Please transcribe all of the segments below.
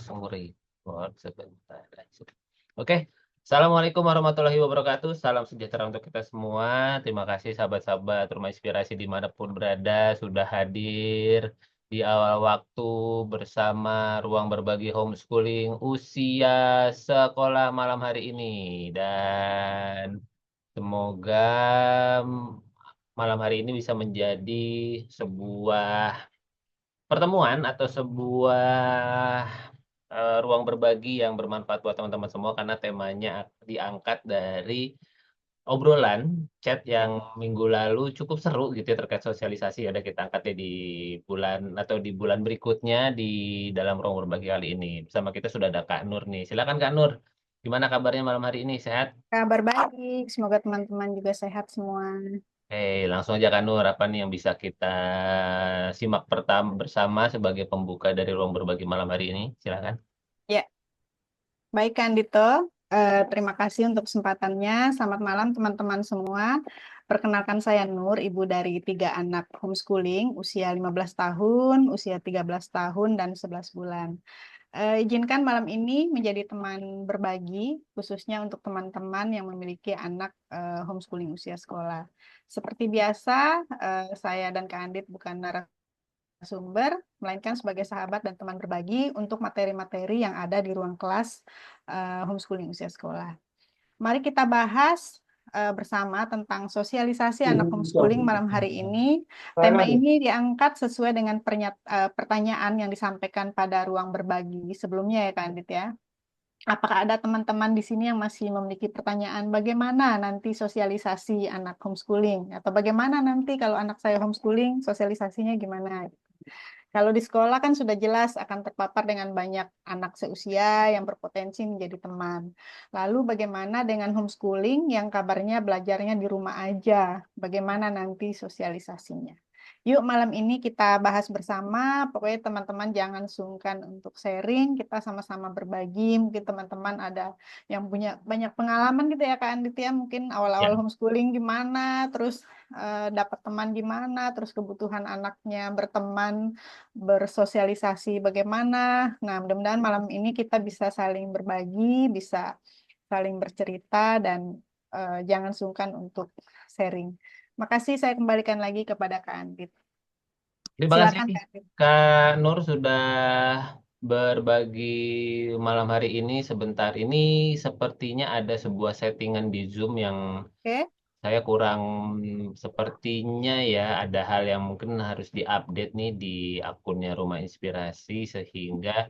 langsung record sebentar. Oke, Assalamualaikum warahmatullahi wabarakatuh. Salam sejahtera untuk kita semua. Terima kasih sahabat-sahabat Rumah Inspirasi dimanapun berada sudah hadir di awal waktu bersama ruang berbagi homeschooling usia sekolah malam hari ini. Dan semoga malam hari ini bisa menjadi sebuah pertemuan atau sebuah ruang berbagi yang bermanfaat buat teman-teman semua karena temanya diangkat dari obrolan chat yang minggu lalu cukup seru gitu ya terkait sosialisasi. Ada kita angkat ya di bulan atau di bulan berikutnya di dalam ruang berbagi kali ini. Bersama kita sudah ada Kak Nur nih. Silakan Kak Nur. Gimana kabarnya malam hari ini? Sehat? Kabar baik, semoga teman-teman juga sehat semua. Langsung aja Kak Nur, apa nih yang bisa kita simak pertama bersama sebagai pembuka dari ruang berbagi malam hari ini? Silakan. Ya, baik Kak Andito. Terima kasih untuk kesempatannya. Selamat malam teman-teman semua. Perkenalkan saya Nur, ibu dari 3 anak homeschooling, usia 15 tahun, usia 13 tahun, dan 11 bulan. Izinkan malam ini menjadi teman berbagi, khususnya untuk teman-teman yang memiliki anak homeschooling usia sekolah. Seperti biasa, saya dan Kak Andit bukan narasumber, melainkan sebagai sahabat dan teman berbagi untuk materi-materi yang ada di ruang kelas homeschooling usia sekolah. Mari kita bahas bersama tentang sosialisasi anak homeschooling malam hari ini. Tema ini diangkat sesuai dengan pertanyaan yang disampaikan pada ruang berbagi sebelumnya ya Kak Andit ya. Apakah ada teman-teman di sini yang masih memiliki pertanyaan bagaimana nanti sosialisasi anak homeschooling atau bagaimana nanti kalau anak saya homeschooling sosialisasinya gimana? Kalau di sekolah kan sudah jelas akan terpapar dengan banyak anak seusia yang berpotensi menjadi teman. Lalu bagaimana dengan homeschooling yang kabarnya belajarnya di rumah aja? Bagaimana nanti sosialisasinya? Yuk malam ini kita bahas bersama. Pokoknya teman-teman jangan sungkan untuk sharing. Kita sama-sama berbagi. Mungkin teman-teman ada yang punya banyak pengalaman gitu ya Kak Andit ya. Mungkin Ya. awal-awal homeschooling gimana, terus dapat teman gimana, terus kebutuhan anaknya berteman bersosialisasi bagaimana. Nah, mudah-mudahan malam ini kita bisa saling berbagi, bisa saling bercerita, dan jangan sungkan untuk sharing. Makasih, saya kembalikan lagi kepada Kak Andit. Terima kasih Silakan Kak Andit. Kak Nur sudah berbagi malam hari ini. Sebentar ini sepertinya ada sebuah settingan di Zoom yang Oke. saya kurang sepertinya ya ada hal yang mungkin harus diupdate nih di akunnya Rumah Inspirasi sehingga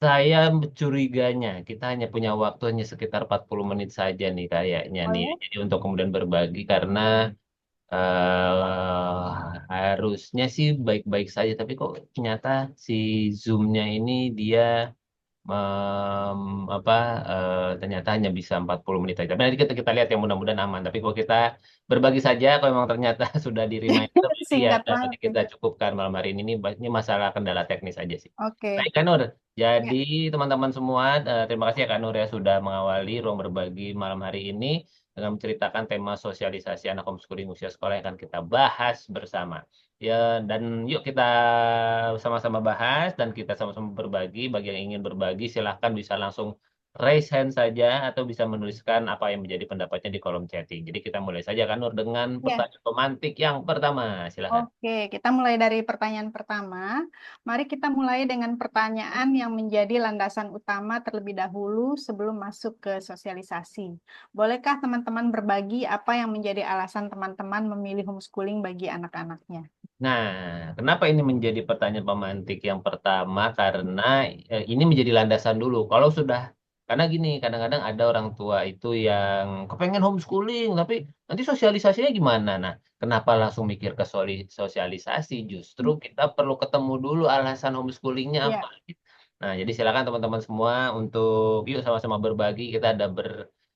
saya curiganya kita hanya punya waktu hanya sekitar 40 menit saja nih kayaknya nih. Boleh? Jadi untuk kemudian berbagi karena harusnya sih baik-baik saja, tapi kok ternyata si Zoom-nya ini dia apa ternyata hanya bisa 40 menit saja. Tapi nanti kita lihat yang mudah-mudahan aman. Tapi kalau kita berbagi saja, kalau memang ternyata sudah di reminder, ya Singkat dapat banget ya. kita cukupkan malam hari ini. Ini masalah kendala teknis aja sih. Oke. Baik, Kak Nur. Jadi Ya. teman-teman semua, terima kasih ya Kak Nur ya sudah mengawali ruang berbagi malam hari ini dengan menceritakan tema sosialisasi anak homeschooling usia sekolah yang akan kita bahas bersama. Ya, dan yuk kita sama-sama bahas dan kita sama-sama berbagi. Bagi yang ingin berbagi, silahkan bisa langsung raise hand saja atau bisa menuliskan apa yang menjadi pendapatnya di kolom chatting. Jadi kita mulai saja kan Nur dengan Ya. pertanyaan pemantik yang pertama. Silahkan. Oke, kita mulai dari pertanyaan pertama. Mari kita mulai dengan pertanyaan yang menjadi landasan utama terlebih dahulu sebelum masuk ke sosialisasi. Bolehkah teman-teman berbagi apa yang menjadi alasan teman-teman memilih homeschooling bagi anak-anaknya? Nah, kenapa ini menjadi pertanyaan pemantik yang pertama? Karena ini menjadi landasan dulu. Kalau sudah, karena gini, kadang-kadang ada orang tua itu yang kepengen homeschooling, tapi nanti sosialisasinya gimana? Nah, kenapa langsung mikir ke sosialisasi? Justru kita perlu ketemu dulu alasan homeschoolingnya apa. Ya, Nah, jadi silakan teman-teman semua untuk yuk sama-sama berbagi. Kita ada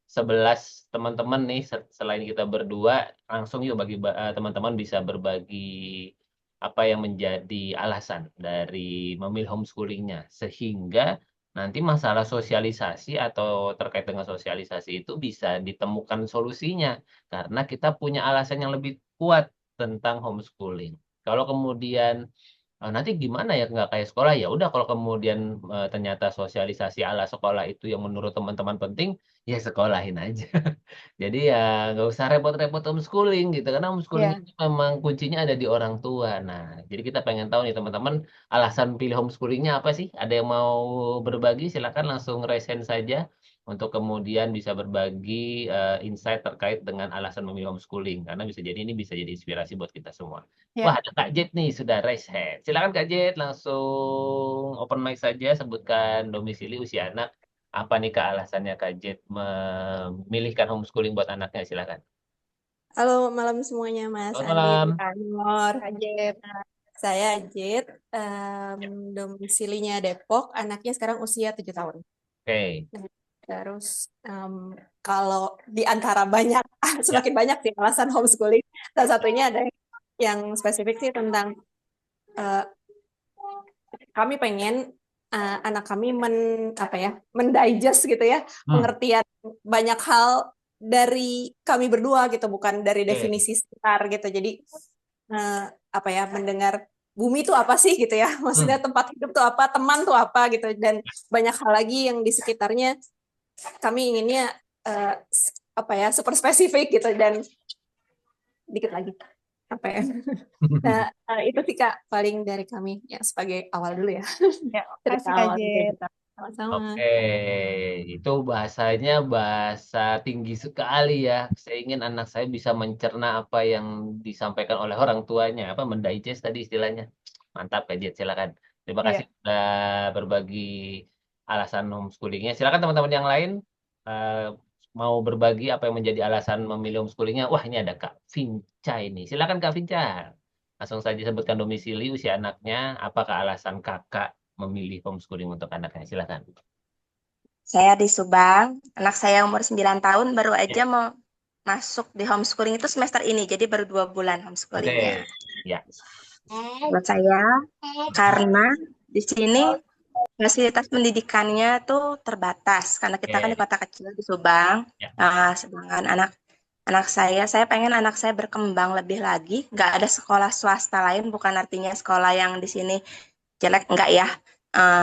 11 teman-teman nih, selain kita berdua, langsung yuk bagi teman-teman bisa berbagi apa yang menjadi alasan dari memilih homeschoolingnya. Sehingga nanti masalah sosialisasi atau terkait dengan sosialisasi itu bisa ditemukan solusinya. Karena kita punya alasan yang lebih kuat tentang homeschooling. Kalau kemudian Nanti gimana ya nggak kayak sekolah ya udah kalau kemudian ternyata sosialisasi ala sekolah itu yang menurut teman-teman penting ya sekolahin aja. Jadi ya nggak usah repot-repot homeschooling gitu karena homeschooling Ya, itu memang kuncinya ada di orang tua. Nah, jadi kita pengen tahu nih teman-teman alasan pilih homeschoolingnya apa sih? Ada yang mau berbagi? Silakan langsung raise hand saja untuk kemudian bisa berbagi insight terkait dengan alasan memilih homeschooling karena bisa jadi ini bisa jadi inspirasi buat kita semua. Wah, ya. ada Kak Jet nih, sudah raise hand. Silakan Kak Jet, langsung open mic saja, sebutkan domisili, usia anak. Apa nih Kak alasannya Kak Jet memilihkan homeschooling buat anaknya? Silakan. Halo malam semuanya Mas Selamat Andi, malam. Kak Nur. Kajet. Saya Ajit, domisilinya Depok, anaknya sekarang usia 7 tahun. Oke. Nah, terus kalau di antara banyak, Ya, semakin banyak sih alasan homeschooling, salah satunya ada yang spesifik sih tentang eh, kami pengen anak kami apa ya, mendigest gitu ya, hmm. pengertian banyak hal dari kami berdua gitu, bukan dari Oke. definisi sekitar gitu. Jadi eh, apa ya, mendengar bumi itu apa sih gitu ya, Hmm. maksudnya tempat hidup tuh apa, teman tuh apa gitu, dan banyak hal lagi yang di sekitarnya kami inginnya apa ya, super spesifik gitu. Dan dikit lagi apa ya, nah itu sih Kak paling dari kami ya, sebagai awal dulu ya, Ya, cerita makasih awal Kajet. gitu. Sama-sama. Oke, itu bahasanya bahasa tinggi sekali ya. Saya ingin anak saya bisa mencerna apa yang disampaikan oleh orang tuanya, apa mendigest tadi istilahnya. Mantap, Kak Jet, silakan. Terima kasih Ya, sudah berbagi alasan homeschoolingnya. Silakan teman-teman yang lain eh, mau berbagi apa yang menjadi alasan memilih homeschoolingnya. Wah, ini ada Kak Vinca ini. Silakan Kak Vinca. Langsung saja sebutkan domisili, usia anaknya, apakah alasan kakak memilih homeschooling untuk anaknya. Silakan. Saya di Subang, anak saya umur 9 tahun baru Ya. aja mau masuk di homeschooling itu semester ini, jadi baru 2 bulan homeschoolingnya. Oke, ya. Buat saya, karena di sini fasilitas pendidikannya tuh terbatas, karena kita kan di Oke, kota kecil di Subang. ya. Sedangkan anak saya pengen anak saya berkembang lebih lagi. Nggak ada sekolah swasta lain, bukan artinya sekolah yang di sini jelek, enggak ya.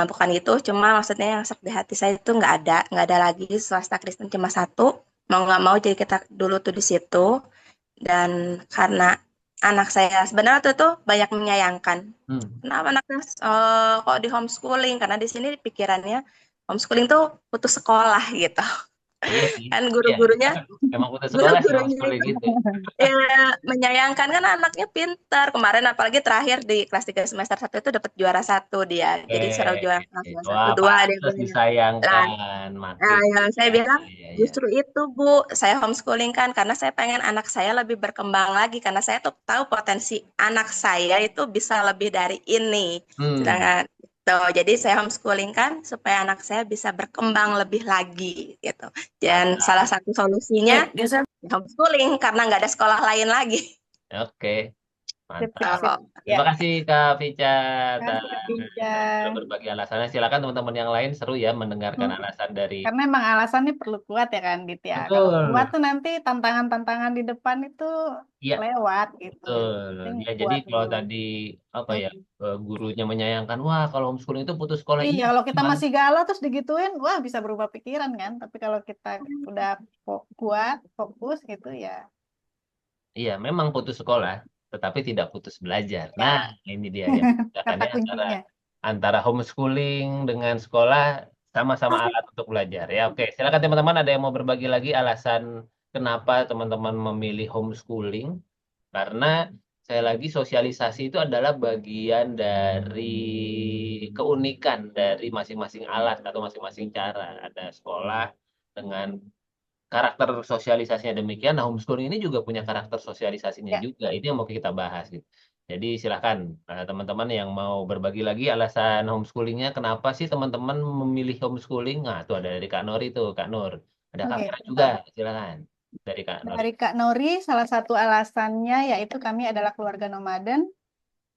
Bukan gitu, cuma maksudnya yang sok di hati saya itu nggak ada lagi swasta Kristen cuma satu. Mau nggak mau jadi kita dulu tuh di situ. Dan karena anak saya sebenarnya tuh banyak menyayangkan. Hmm. Kenapa anaknya kok di homeschooling? Karena di sini pikirannya homeschooling tuh putus sekolah gitu. Iya sih. Kan Iya. guru-gurunya Emang putus sekolah sih guru-gurunya homeschooling itu gitu. ya menyayangkan kan anaknya pintar. Kemarin apalagi terakhir di kelas 3 semester 1 itu dapat juara satu dia. Oke. Jadi secara juara kelas satu Wah, dua dia pantas bilang. Lah, disayangkan. Makin. yang saya Ya, bilang ya, ya. justru itu Bu, saya homeschooling kan karena saya pengen anak saya lebih berkembang lagi karena saya tuh tahu potensi anak saya itu bisa lebih dari ini. Hmm. Sedangkan tuh, jadi saya homeschooling kan supaya anak saya bisa berkembang lebih lagi gitu. Dan salah Mantap. satu solusinya homeschooling karena nggak ada sekolah lain lagi. Oke, sip, mantap. sip, sip. Oh, Ya, Terima kasih Kak Vica atas makasih Kak Pinca. berbagi alasannya. Silakan teman-teman yang lain seru ya mendengarkan Hmm. alasan dari Karena emang alasannya perlu kuat ya kan, gitu ya. Kalau kuat betul. tuh nanti tantangan-tantangan di depan itu Iya, lewat gitu. betul. Penting Ya, jadi kuat kalau dulu. tadi apa ya Hmm. gurunya menyayangkan, wah kalau homeschooling itu putus sekolah. Iya, Iya, kalau kita gimana? masih galau terus digituin, wah bisa berubah pikiran kan. Tapi kalau kita udah kuat, fokus gitu ya. Iya, memang putus sekolah, tetapi tidak putus belajar. Nah, Ya, ini dia yang kata membedakannya antara kuncinya. antara homeschooling dengan sekolah sama-sama alat untuk belajar. Ya, oke. Silakan teman-teman ada yang mau berbagi lagi alasan kenapa teman-teman memilih homeschooling? Karena saya lagi sosialisasi itu adalah bagian dari keunikan dari masing-masing alat atau masing-masing cara. Ada sekolah dengan karakter sosialisasinya demikian. Nah, homeschooling ini juga punya karakter sosialisasinya Ya, juga. Ini yang mau kita bahas gitu. Jadi silahkan teman-teman yang mau berbagi lagi alasan homeschoolingnya, kenapa sih teman-teman memilih homeschooling? Nah, itu ada dari Kak Nur itu, Kak Nur. Ada Kak oke. Vera juga, silakan. Dari Kak Nur. Dari Kak Nori, salah satu alasannya yaitu kami adalah keluarga nomaden.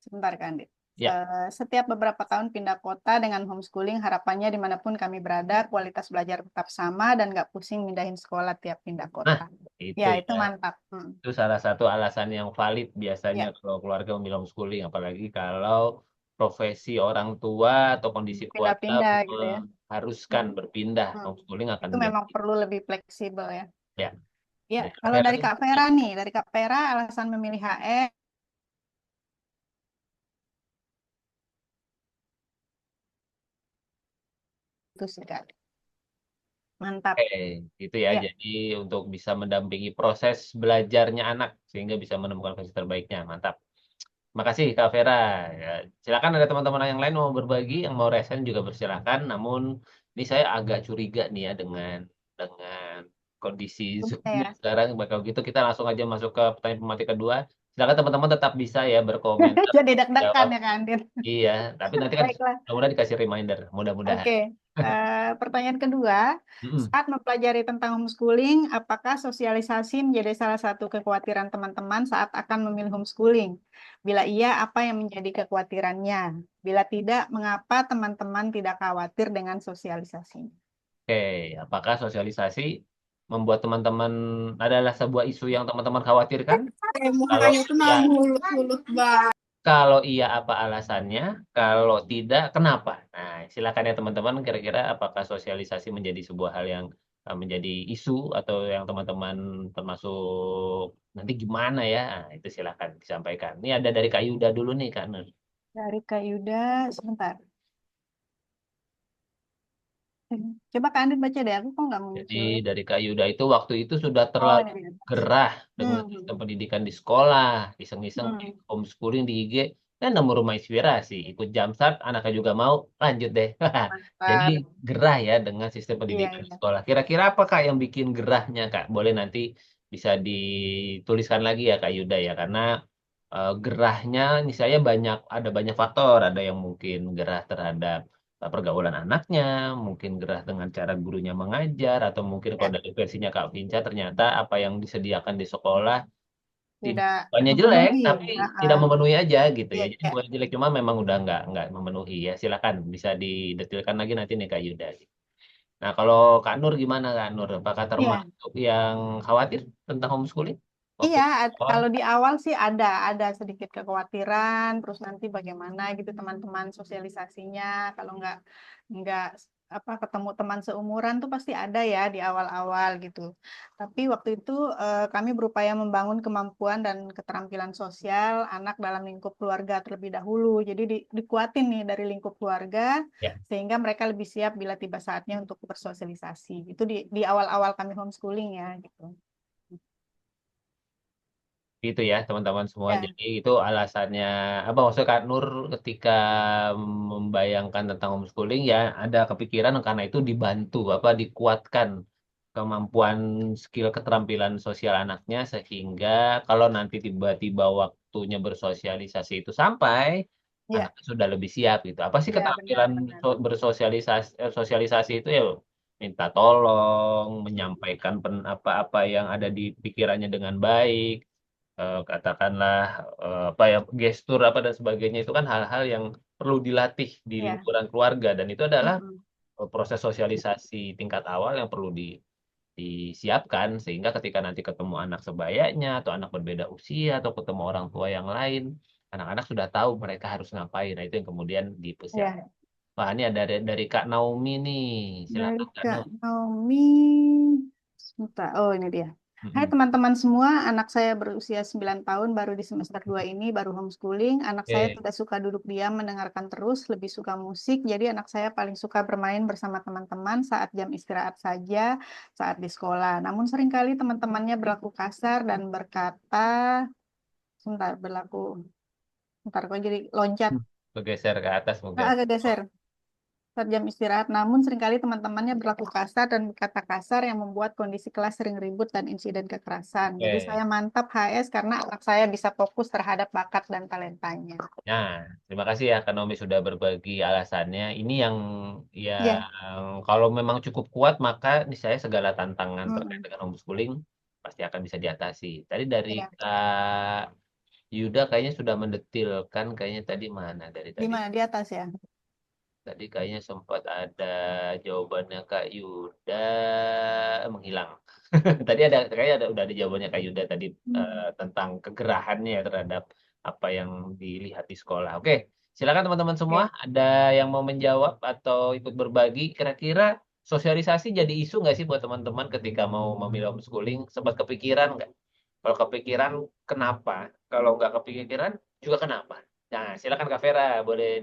Sebentar kan, Dit. Ya. Setiap beberapa tahun pindah kota dengan homeschooling, harapannya dimanapun kami berada, kualitas belajar tetap sama dan nggak pusing mindahin sekolah tiap pindah Nah, kota. itu Ya, itu ya. mantap. Hmm. Itu salah satu alasan yang valid biasanya Ya, kalau keluarga memilih homeschooling, apalagi kalau profesi orang tua atau kondisi keluarga Pindah-pindah gitu ya. mengharuskan berpindah, Hmm. homeschooling akan Itu memang menjadi perlu lebih fleksibel ya. ya. Ya, Dari Kak kalau Vera dari nih, Kak Vera nih, dari Kak Vera alasan memilih HE itu sih Kak. Mantap. itu ya. Ya, Jadi untuk bisa mendampingi proses belajarnya anak sehingga bisa menemukan versi terbaiknya. Mantap. Makasih Kak Vera. Ya, silakan ada teman-teman yang lain mau berbagi, yang mau resen juga bersilakan. Namun ini saya agak curiga nih ya dengan kondisi Zoom-nya ya. sekarang. Bakal gitu kita langsung aja masuk ke pertanyaan pemateri kedua. Silakan teman-teman tetap bisa ya berkomentar, Jadi deg-degan jawab. ya kan, Din? Iya, tapi nanti kan Baiklah. mudah-mudahan dikasih reminder, mudah-mudahan. Oke. Pertanyaan kedua, Mm-mm. saat mempelajari tentang homeschooling, apakah sosialisasi menjadi salah satu kekhawatiran teman-teman saat akan memilih homeschooling? Bila iya, apa yang menjadi kekhawatirannya? Bila tidak, mengapa teman-teman tidak khawatir dengan sosialisasi? Oke, apakah sosialisasi membuat teman-teman adalah sebuah isu yang teman-teman khawatirkan? Kalau Mukanya tuh iya, mulut-mulut banget. kalau iya apa alasannya? Kalau tidak, kenapa? Nah, silakan ya teman-teman. Kira-kira apakah sosialisasi menjadi sebuah hal yang menjadi isu atau yang teman-teman termasuk nanti gimana ya? Nah, itu silakan disampaikan. Ini ada dari Kak Yuda dulu nih, Kak Nur. Dari Kak Yuda, sebentar. Coba Kak Andin baca deh, aku kok nggak Jadi muncul. dari Kak Yuda itu waktu itu sudah Oh, terlalu ini dia. gerah dengan Hmm. sistem pendidikan di sekolah, iseng-iseng di Hmm. homeschooling di IG, dan nemu rumah inspirasi. Ikut Jamsat, anaknya juga mau, lanjut deh. Jadi Mantap. gerah ya dengan sistem Iya, pendidikan di iya. sekolah. Kira-kira apa Kak yang bikin gerahnya Kak? Boleh nanti bisa dituliskan lagi ya Kak Yuda ya, karena gerahnya ini saya ada banyak faktor. Ada yang mungkin gerah terhadap pergaulan anaknya, mungkin gerah dengan cara gurunya mengajar, atau mungkin kalau Ya, dari versinya Kak Vinca ternyata apa yang disediakan di sekolah tidak bukannya jelek, memenuhi. tapi tidak Heeh. memenuhi aja gitu ya. Iya, Jadi iya. bukan jelek, cuma memang udah nggak memenuhi ya. Silakan bisa didetilkan lagi nanti nih Kak Yuda. Nah kalau Kak Nur gimana Kak Nur? Apakah Iya. termasuk yang khawatir tentang homeschooling waktu Iya, sekolah? kalau di awal sih ada sedikit kekhawatiran, terus nanti bagaimana gitu teman-teman sosialisasinya, kalau nggak apa ketemu teman seumuran tuh pasti ada ya di awal-awal gitu. Tapi waktu itu kami berupaya membangun kemampuan dan keterampilan sosial anak dalam lingkup keluarga terlebih dahulu. Jadi dikuatin nih dari lingkup keluarga Ya. sehingga mereka lebih siap bila tiba saatnya untuk bersosialisasi. Itu di awal-awal kami homeschooling ya gitu. Itu ya teman-teman semua. Ya. Jadi itu alasannya apa maksud Kak Nur ketika membayangkan tentang homeschooling ya ada kepikiran karena itu dibantu apa dikuatkan kemampuan skill keterampilan sosial anaknya sehingga kalau nanti tiba-tiba waktunya bersosialisasi itu sampai Ya, anaknya sudah lebih siap gitu. Apa sih ya keterampilan benar-benar. bersosialisasi itu ya minta tolong, menyampaikan apa-apa yang ada di pikirannya dengan baik, katakanlah apa ya gestur apa dan sebagainya itu kan hal-hal yang perlu dilatih di Ya. lingkungan keluarga dan itu adalah Mm-mm. proses sosialisasi tingkat awal yang perlu disiapkan sehingga ketika nanti ketemu anak sebayanya atau anak berbeda usia atau ketemu orang tua yang lain anak-anak sudah tahu mereka harus ngapain. Nah itu yang kemudian dipersiapkan. Ya, Wah ini ada dari Kak Naomi nih, dari silakan Kak Kak Naomi. Naomi. Sebentar. Oh, ini dia. Hai Mm-mm. teman-teman semua, anak saya berusia 9 tahun, baru di semester 2 ini, baru homeschooling. Anak saya Oke, tidak suka duduk diam mendengarkan terus, lebih suka musik. Jadi anak saya paling suka bermain bersama teman-teman saat jam istirahat saja, saat di sekolah. Namun seringkali teman-temannya berlaku kasar dan berkata, sebentar, sebentar, kok jadi loncat. bergeser ke atas mungkin. Agak geser. Saat jam istirahat, namun seringkali teman-temannya berlaku kasar dan berkata kasar yang membuat kondisi kelas sering ribut dan insiden kekerasan. Jadi Oke. saya mantap HS karena anak saya bisa fokus terhadap bakat dan talentanya. Nah, terima kasih ya Kak Nomi sudah berbagi alasannya. Ini Iya. yang kalau memang cukup kuat maka nih saya segala tantangan terkait Mm-mm. dengan homeschooling pasti akan bisa diatasi. Tadi dari Iya. Kak Yuda kayaknya sudah mendetilkan kayaknya tadi mana dari Di tadi. mana? Di atas ya? Tadi kayaknya sempat ada jawabannya Kak Yuda menghilang. Tadi kayaknya udah ada jawabannya Kak Yuda tadi Hmm. tentang kegerahannya terhadap apa yang dilihat di sekolah. Oke, Silakan teman-teman semua, Oke. ada yang mau menjawab atau ikut berbagi. Kira-kira sosialisasi jadi isu nggak sih buat teman-teman ketika mau memilih homeschooling? Sempat kepikiran nggak? Kalau kepikiran, kenapa? Kalau nggak kepikiran, juga kenapa? Nah, silakan Kak Vera, boleh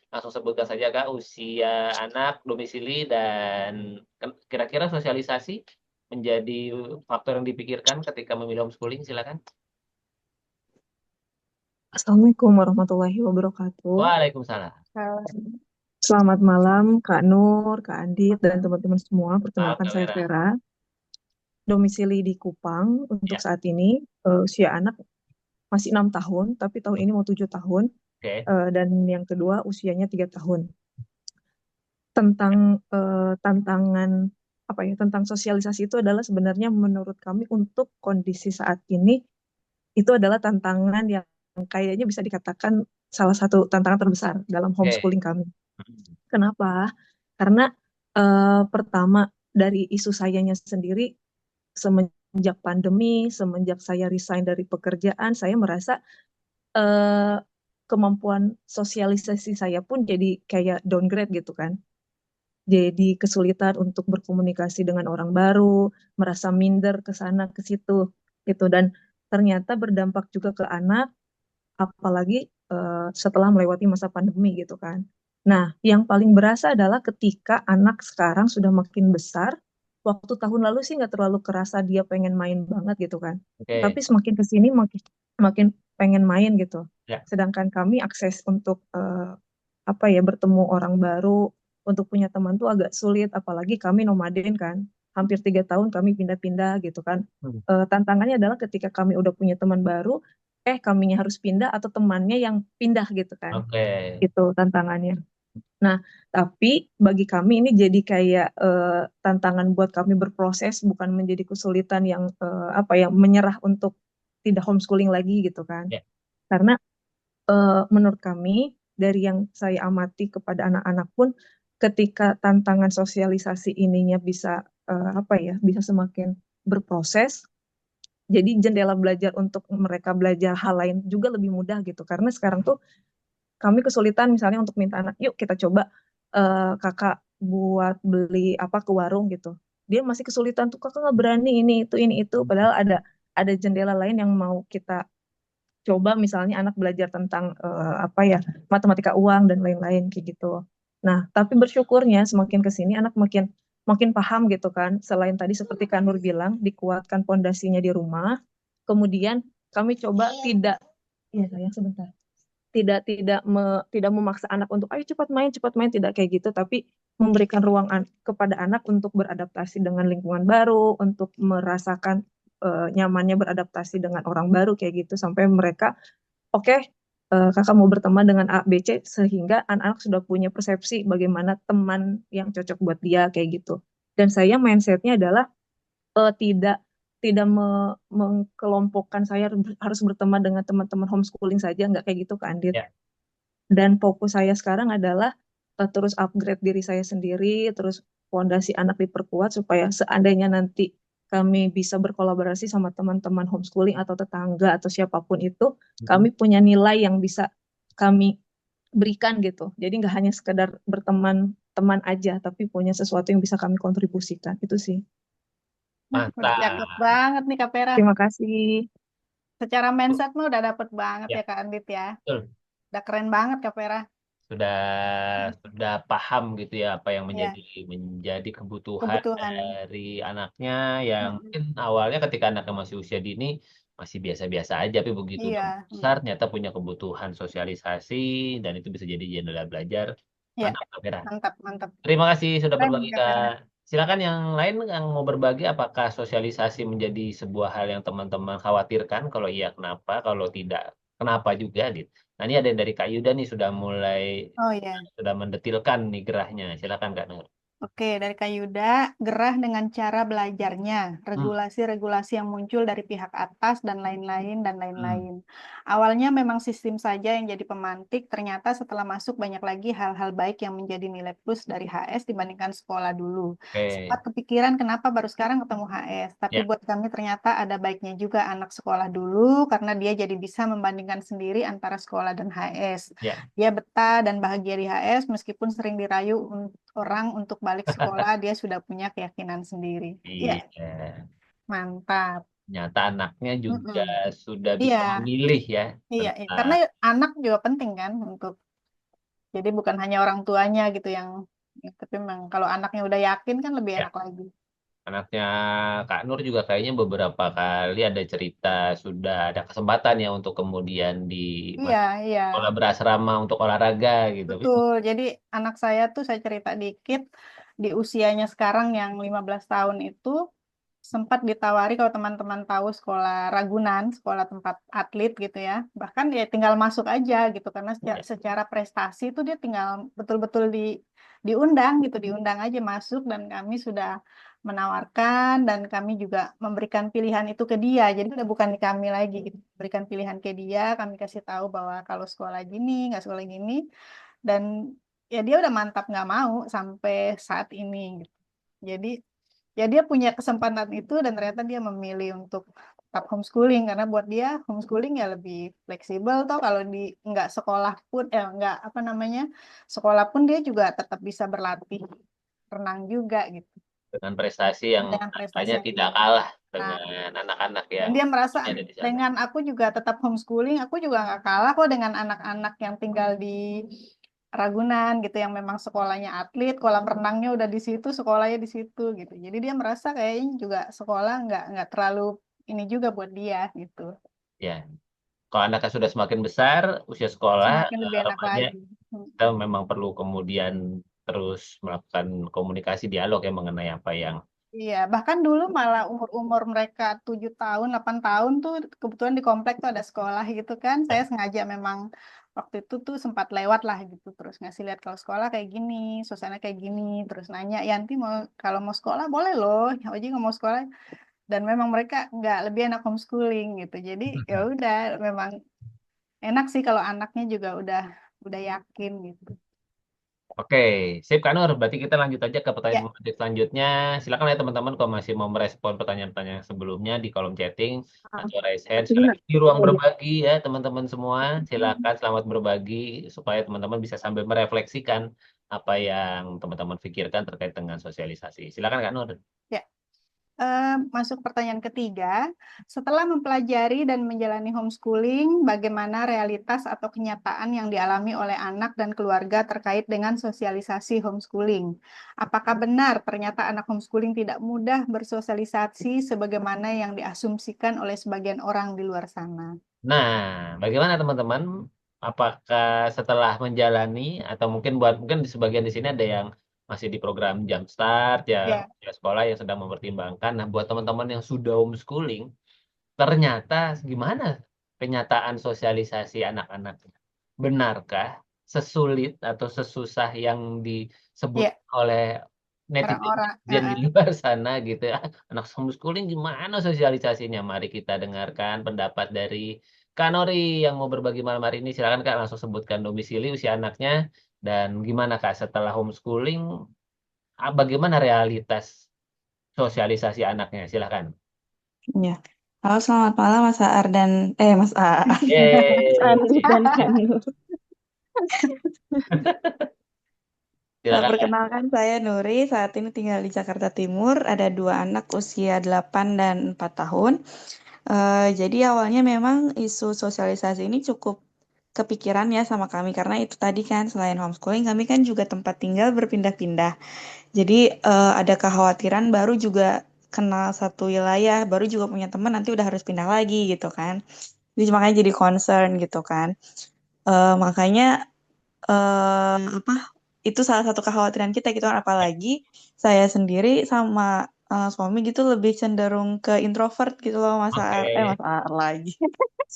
langsung sebutkan saja Kak, usia anak, domisili, dan kira-kira sosialisasi menjadi faktor yang dipikirkan ketika memilih homeschooling. Silakan. Assalamualaikum warahmatullahi wabarakatuh. Waalaikumsalam. Kalau Selamat malam Kak Nur, Kak Andit, dan teman-teman semua. Maaf Perkenalkan Kak saya Vera. Vera, domisili di Kupang. Untuk Ya, saat ini usia anak masih 6 tahun, tapi tahun ini mau 7 tahun. oke. Dan yang kedua usianya 3 tahun. Tentang tantangan apa ya? Tentang sosialisasi itu adalah sebenarnya menurut kami untuk kondisi saat ini itu adalah tantangan yang kayaknya bisa dikatakan salah satu tantangan terbesar dalam Oke. homeschooling kami. Kenapa? Karena pertama dari isu sayanya sendiri semenjak pandemi, semenjak saya resign dari pekerjaan, saya merasa eh, kemampuan sosialisasi saya pun jadi kayak downgrade gitu kan. Jadi kesulitan untuk berkomunikasi dengan orang baru, merasa minder ke sana ke situ gitu dan ternyata berdampak juga ke anak apalagi setelah melewati masa pandemi gitu kan. Nah, yang paling berasa adalah ketika anak sekarang sudah makin besar, waktu tahun lalu sih nggak terlalu kerasa dia pengen main banget gitu kan. Oke. Tapi semakin ke sini makin makin pengen main gitu. Ya. Sedangkan kami akses untuk apa ya bertemu orang baru, untuk punya teman tuh agak sulit, apalagi kami nomaden kan. Hampir 3 tahun kami pindah-pindah gitu kan. Tantangannya adalah ketika kami udah punya teman baru, kaminya harus pindah atau temannya yang pindah gitu kan. Oke. Itu tantangannya. Nah, tapi bagi kami ini jadi kayak tantangan buat kami berproses, bukan menjadi kesulitan yang apa ya menyerah untuk tidak homeschooling lagi gitu kan. Ya. Karena menurut kami dari yang saya amati kepada anak-anak pun ketika tantangan sosialisasi ininya bisa apa ya bisa semakin berproses jadi jendela belajar untuk mereka belajar hal lain juga lebih mudah gitu karena sekarang tuh kami kesulitan misalnya untuk minta anak yuk kita coba kakak buat beli apa ke warung gitu dia masih kesulitan tuh kakak nggak berani ini itu padahal ada jendela lain yang mau kita coba misalnya anak belajar tentang apa ya matematika uang dan lain-lain kayak gitu. Nah, tapi bersyukurnya semakin ke sini anak makin makin paham gitu kan. Selain tadi seperti Kak Nur bilang, dikuatkan pondasinya di rumah. Kemudian kami coba tidak, ya sayang sebentar, tidak memaksa anak untuk ayo cepat main tidak kayak gitu, tapi memberikan ruang kepada anak untuk beradaptasi dengan lingkungan baru, untuk merasakan nyamannya beradaptasi dengan orang baru kayak gitu sampai mereka oke, kakak mau berteman dengan A, B, C sehingga anak-anak sudah punya persepsi bagaimana teman yang cocok buat dia kayak gitu. Dan saya mindsetnya adalah tidak tidak mengkelompokkan saya harus berteman dengan teman-teman homeschooling saja nggak kayak gitu Kak Andit. Ya. Dan fokus saya sekarang adalah terus upgrade diri saya sendiri, terus fondasi anak diperkuat supaya seandainya nanti kami bisa berkolaborasi sama teman-teman homeschooling atau tetangga atau siapapun itu, kami punya nilai yang bisa kami berikan gitu. Jadi nggak hanya sekedar berteman teman aja, tapi punya sesuatu yang bisa kami kontribusikan. Itu sih. Mantap. cakep banget nih Kak Vera. Terima kasih. Secara mindset mah udah dapet banget Ya, ya Kak Andit ya. betul. Udah keren banget Kak Vera. Sudah paham gitu ya apa yang Ya, menjadi kebutuhan kebutuhan. dari anaknya yang Mm-mm. mungkin awalnya ketika anaknya masih usia dini masih biasa-biasa aja, tapi begitu udah Iya. besar ternyata punya kebutuhan sosialisasi dan itu bisa jadi jendela belajar. Ya, Mantap Kak Vera. mantap, mantap. Terima kasih sudah Keren berbagi Kak Kak. Vera. Silakan yang lain yang mau berbagi, apakah sosialisasi menjadi sebuah hal yang teman-teman khawatirkan? Kalau iya, kenapa? Kalau tidak, kenapa juga, Dit? Nah, ini ada dari Kak Yuda nih sudah mulai Oh iya. sudah mendetilkan nih gerahnya. Silakan Kak Nur. Oke, dari Kak Yuda, gerah dengan cara belajarnya, Hmm, regulasi-regulasi yang muncul dari pihak atas dan lain-lain dan hmm, lain-lain. Awalnya memang sistem saja yang jadi pemantik, ternyata setelah masuk banyak lagi hal-hal baik yang menjadi nilai plus dari HS dibandingkan sekolah dulu. oke. Sempat kepikiran kenapa baru sekarang ketemu HS, tapi Ya, buat kami ternyata ada baiknya juga anak sekolah dulu karena dia jadi bisa membandingkan sendiri antara sekolah dan HS. ya. Dia betah dan bahagia di HS meskipun sering dirayu orang untuk balik sekolah, dia sudah punya keyakinan sendiri. Ya, Iya. mantap. Ternyata anaknya juga Mm-mm. sudah bisa Iya, memilih ya iya, iya. Karena tentang anak juga penting kan untuk, jadi bukan hanya orang tuanya gitu yang, tapi memang kalau anaknya udah yakin kan lebih ya enak lagi. anaknya Kak Nur juga kayaknya beberapa kali ada cerita sudah ada kesempatan ya untuk kemudian di Iya, iya. sekolah berasrama untuk olahraga gitu. Betul, jadi anak saya tuh saya cerita dikit, di usianya sekarang yang 15 tahun itu sempat ditawari kalau teman-teman tahu sekolah Ragunan, sekolah tempat atlet gitu ya. Bahkan ya tinggal masuk aja gitu karena Ya, secara prestasi itu dia tinggal betul-betul diundang gitu, diundang aja masuk dan kami sudah menawarkan dan kami juga memberikan pilihan itu ke dia. Jadi udah bukan di kami lagi gitu. Berikan pilihan ke dia, kami kasih tahu bahwa kalau sekolah gini, nggak sekolah gini dan ya dia udah mantap nggak mau sampai saat ini gitu. Jadi ya dia punya kesempatan itu dan ternyata dia memilih untuk tetap homeschooling karena buat dia homeschooling ya lebih fleksibel toh kalau di nggak sekolah pun nggak apa namanya sekolah pun dia juga tetap bisa berlatih renang juga gitu dengan prestasi yang dengan prestasi angkanya yang tidak tinggi. kalah Nah, dengan anak-anak dan yang dia merasa ada di sana. dengan aku juga tetap homeschooling, aku juga nggak kalah kok dengan anak-anak yang tinggal di Ragunan gitu yang memang sekolahnya atlet, kolam renangnya udah di situ, sekolahnya di situ gitu. Jadi dia merasa kayaknya juga sekolah nggak terlalu ini juga buat dia gitu. Ya, kalau anaknya sudah semakin besar, usia sekolah, Semakin lebih enak harapannya lagi. Hmm. kita memang perlu kemudian terus melakukan komunikasi dialog ya mengenai apa yang Iya, bahkan dulu malah umur-umur mereka 7 tahun, 8 tahun tuh kebetulan di komplek tuh ada sekolah gitu kan. Saya sengaja memang waktu itu tuh sempat lewat lah gitu. Terus ngasih lihat kalau sekolah kayak gini, suasana kayak gini. Terus nanya, Yanti mau kalau mau sekolah boleh loh. Ya Oji nggak mau sekolah. Dan memang mereka nggak lebih enak homeschooling gitu. Jadi ya udah, memang enak sih kalau anaknya juga udah yakin gitu. Oke, sip Kak Nur. Berarti kita lanjut aja ke Ya, pertanyaan selanjutnya. Silakan ya teman-teman kalau masih mau merespon pertanyaan-pertanyaan sebelumnya di kolom chatting atau raise hand. Sekali lagi di ruang berbagi ya teman-teman semua. Silakan selamat berbagi supaya teman-teman bisa sambil merefleksikan apa yang teman-teman pikirkan terkait dengan sosialisasi. Silakan Kak Nur. ya. Masuk pertanyaan ketiga, setelah mempelajari dan menjalani homeschooling, bagaimana realitas atau kenyataan yang dialami oleh anak dan keluarga terkait dengan sosialisasi homeschooling? Apakah benar ternyata anak homeschooling tidak mudah bersosialisasi sebagaimana yang diasumsikan oleh sebagian orang di luar sana? Nah, bagaimana teman-teman? Apakah setelah menjalani atau mungkin di sebagian di sini ada yang masih di program Jumpstart Ya, ya sekolah yang sedang mempertimbangkan. Nah, buat teman-teman yang sudah homeschooling, ternyata gimana kenyataan sosialisasi anak-anak? Benarkah sesulit atau sesusah yang disebut ya, oleh netizen orang-orang. netizen di luar sana gitu ya? Anak homeschooling gimana sosialisasinya? Mari kita dengarkan pendapat dari Kak Nori yang mau berbagi malam hari ini. Silakan Kak langsung sebutkan domisili, usia anaknya, dan gimana Kak setelah homeschooling, bagaimana realitas sosialisasi anaknya? Silakan. Ya. Halo, selamat malam Mas Aar dan Mas Aar. Yeay. Andi dan Kanu. Silakan Kak. Perkenalkan saya Nuri, saat ini tinggal di Jakarta Timur, ada dua anak usia 8 dan 4 tahun. Jadi awalnya memang isu sosialisasi ini cukup kepikiran ya sama kami, karena itu tadi kan selain homeschooling, kami kan juga tempat tinggal berpindah-pindah. Jadi ada kekhawatiran baru juga kenal satu wilayah, baru juga punya teman nanti udah harus pindah lagi gitu kan. Jadi makanya jadi concern gitu kan. Makanya apa itu salah satu kekhawatiran kita gitu kan, apalagi saya sendiri sama suami gitu lebih cenderung ke introvert gitu loh, Mas Aar. Oke, Mas Aar lagi.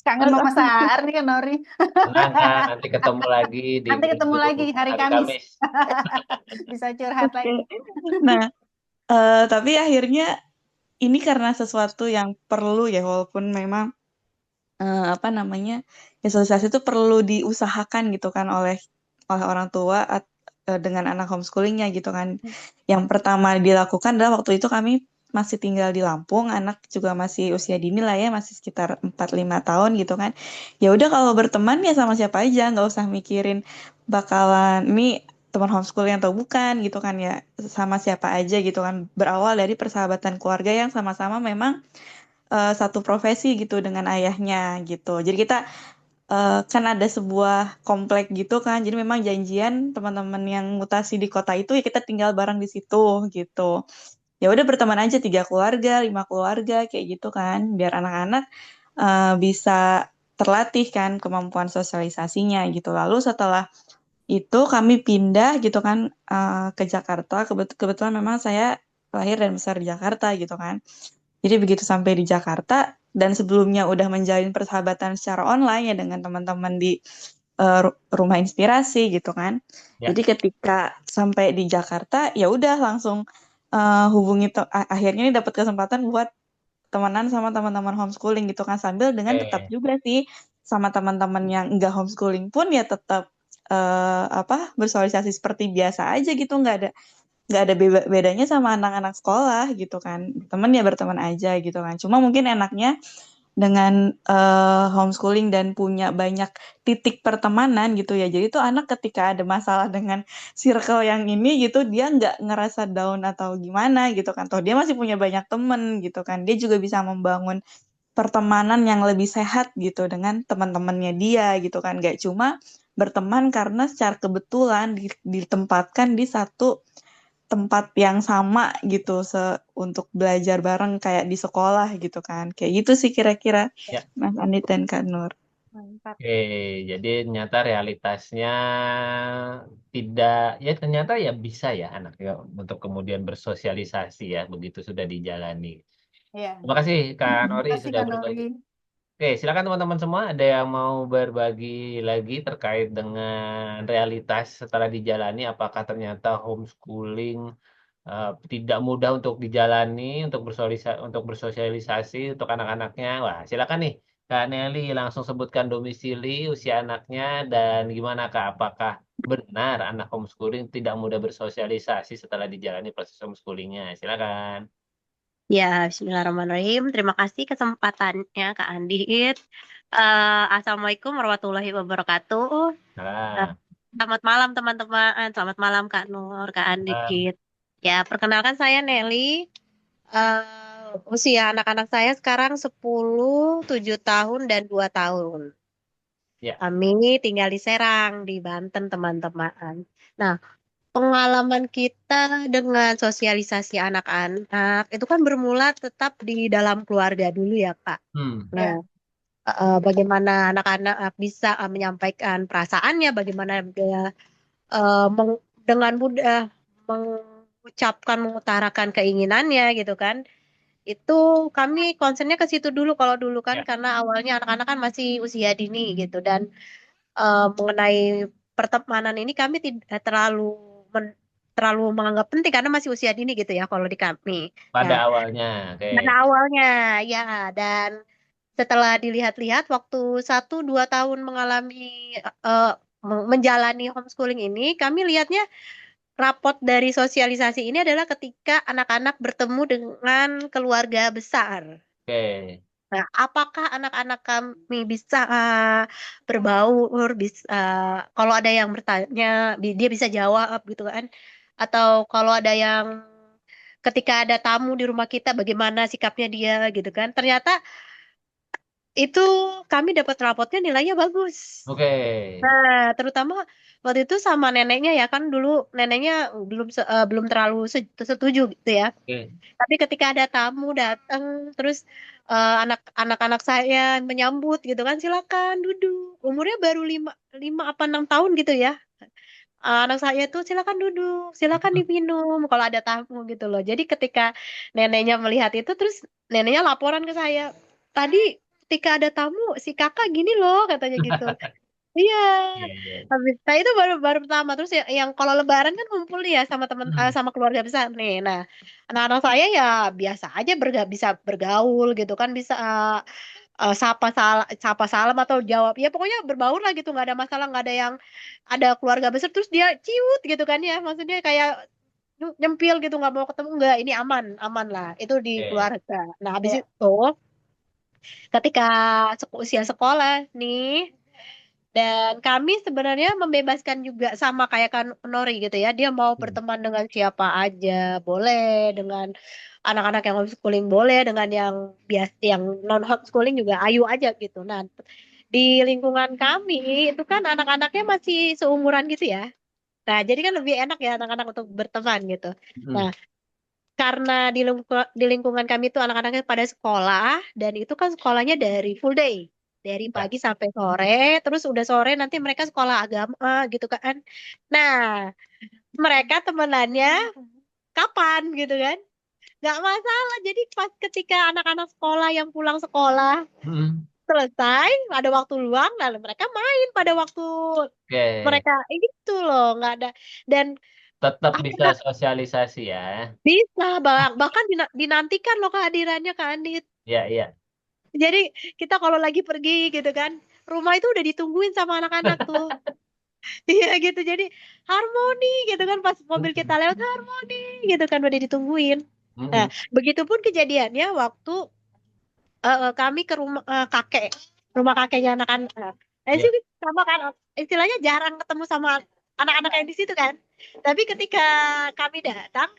Kangen Mas Mama Aar. Saar nih kan Nori. tenang Kak, nanti ketemu lagi di Nanti ketemu minggu lagi hari hari Kamis. Kamis. Bisa curhat Oke. lagi. Nah, tapi akhirnya ini karena sesuatu yang perlu ya, walaupun memang apa namanya, ya sosialisasi itu perlu diusahakan gitu kan oleh orang tua dengan anak homeschoolingnya gitu kan. Yang pertama dilakukan adalah waktu itu kami masih tinggal di Lampung, anak juga masih usia dini lah ya, masih sekitar 4-5 tahun gitu kan. Ya udah kalau berteman ya sama siapa aja, nggak usah mikirin bakalan ini teman homeschooling atau bukan gitu kan ya, sama siapa aja gitu kan. Berawal dari persahabatan keluarga yang sama-sama memang satu profesi gitu dengan ayahnya gitu. Jadi kita kan ada sebuah komplek gitu kan. Jadi memang janjian teman-teman yang mutasi di kota itu ya kita tinggal bareng di situ gitu. Ya udah berteman aja 3 keluarga, 5 keluarga kayak gitu kan. Biar anak-anak bisa terlatih kan kemampuan sosialisasinya gitu. Lalu setelah itu kami pindah gitu kan ke Jakarta. Kebetulan memang saya lahir dan besar di Jakarta gitu kan. Jadi begitu sampai di Jakarta dan sebelumnya udah menjalin persahabatan secara online ya dengan teman-teman di rumah inspirasi gitu kan. Ya, Jadi ketika sampai di Jakarta ya udah langsung hubungi akhirnya ini dapat kesempatan buat temenan sama teman-teman homeschooling gitu kan sambil dengan tetap oke. juga sih sama teman-teman yang enggak homeschooling pun ya tetap bersosialisasi seperti biasa aja gitu nggak ada bedanya sama anak-anak sekolah gitu kan temen ya berteman aja gitu kan cuma mungkin enaknya dengan homeschooling dan punya banyak titik pertemanan gitu ya jadi tuh anak ketika ada masalah dengan circle yang ini gitu dia nggak ngerasa down atau gimana gitu kan toh dia masih punya banyak temen gitu kan dia juga bisa membangun pertemanan yang lebih sehat gitu dengan teman-temannya dia gitu kan nggak cuma berteman karena secara kebetulan ditempatkan di satu tempat yang sama gitu untuk belajar bareng kayak di sekolah gitu kan. Kayak gitu sih kira-kira Ya. Mas Andi dan Kak Nur. Mantap. Oke, jadi ternyata realitasnya tidak, ya ternyata ya bisa ya anaknya untuk kemudian bersosialisasi ya, begitu sudah dijalani. Iya. Terima kasih Kak Terima Nori kasih sudah Kak berbagi. Nori. Oke, silakan teman-teman semua, ada yang mau berbagi lagi terkait dengan realitas setelah dijalani, apakah ternyata homeschooling tidak mudah untuk dijalani, untuk bersosialisasi untuk anak-anaknya. Wah, silakan nih, Kak Nelly langsung sebutkan domisili, usia anaknya, dan gimana Kak, apakah benar anak homeschooling tidak mudah bersosialisasi setelah dijalani proses homeschoolingnya? Silakan. Ya, bismillahirrahmanirrahim. Terima kasih kesempatannya, Kak Andit. Assalamualaikum warahmatullahi wabarakatuh. Eh, Nah, Selamat malam, teman-teman. Selamat malam, Kak Nur, Kak ah, Andit. Ya, perkenalkan saya Nelly. Usia anak-anak saya sekarang 10, 7 tahun, dan 2 tahun. ya, Kami tinggal di Serang, di Banten, teman-teman. Nah, pengalaman kita dengan sosialisasi anak-anak itu kan bermula tetap di dalam keluarga dulu ya, Kak. Nah, Ya. bagaimana anak-anak bisa menyampaikan perasaannya, bagaimana dia dengan mudah mengucapkan, mengutarakan keinginannya gitu kan. Itu kami concernnya ke situ dulu kalau dulu kan ya, karena awalnya anak-anak kan masih usia dini gitu dan mengenai pertemanan ini kami tidak terlalu menganggap penting karena masih usia dini gitu ya kalau di kami. pada Nah, awalnya, oke. pada awalnya ya dan setelah dilihat-lihat waktu 1-2 tahun mengalami menjalani homeschooling ini, kami lihatnya rapot dari sosialisasi ini adalah ketika anak-anak bertemu dengan keluarga besar. Oke. Nah, apakah anak-anak kami bisa berbaur, bisa kalau ada yang bertanya, dia bisa jawab gitu kan? Atau kalau ada yang ketika ada tamu di rumah kita, bagaimana sikapnya dia gitu kan? Ternyata itu kami dapat rapotnya nilainya bagus. Oke. Nah, terutama waktu itu sama neneknya ya kan dulu neneknya belum terlalu setuju gitu ya. Oke. Tapi ketika ada tamu datang, terus anak-anak saya menyambut gitu kan, silakan duduk. Umurnya baru 5 apa 6 tahun gitu ya. anak saya tuh silakan duduk, silakan diminum kalau ada tamu gitu loh. Jadi ketika neneknya melihat itu terus neneknya laporan ke saya. Tadi ketika ada tamu si kakak gini loh katanya gitu. Iya. Iya, iya. Nah itu baru baru pertama. Terus yang kalau Lebaran kan ngumpul ya sama teman sama keluarga besar nih. Nah anak-anak saya ya biasa aja bisa bergaul gitu kan bisa sapa salam atau jawab ya pokoknya berbaur lah gitu nggak ada masalah nggak ada yang ada keluarga besar terus dia ciut gitu kan ya maksudnya kayak nyempil gitu nggak mau ketemu nggak ini aman aman lah itu di Oke. keluarga. Nah habis Ya. itu ketika usia sekolah nih dan kami sebenarnya membebaskan juga sama kayak kan Nori gitu ya. Dia mau berteman dengan siapa aja, boleh dengan anak-anak yang homeschooling boleh, dengan yang yang non homeschooling juga ayo aja gitu. Nah, di lingkungan kami itu kan anak-anaknya masih seumuran gitu ya. Nah, jadi kan lebih enak ya anak-anak untuk berteman gitu. Nah, karena di lingkungan kami itu anak-anaknya pada sekolah dan itu kan sekolahnya dari full day dari Ya. pagi sampai sore terus udah sore nanti mereka sekolah agama gitu kan. Nah mereka temenannya kapan gitu kan nggak masalah jadi pas ketika anak-anak sekolah yang pulang sekolah selesai ada waktu luang lalu mereka main pada waktu Oke. mereka itu loh nggak ada dan Tetap aku bisa sosialisasi ya. bisa bahkan dinantikan loh kehadirannya Kak Andit. Iya, iya. Jadi kita kalau lagi pergi gitu kan, rumah itu udah ditungguin sama anak-anak tuh. Iya gitu. Jadi harmoni gitu kan pas mobil kita lewat harmoni gitu kan udah ditungguin. Nah, begitupun kejadiannya waktu kami ke rumah kakek, rumah kakeknya anak-anak. Nah, Iya. sih sama kan istilahnya jarang ketemu sama anak-anak yang di situ kan. Tapi ketika kami datang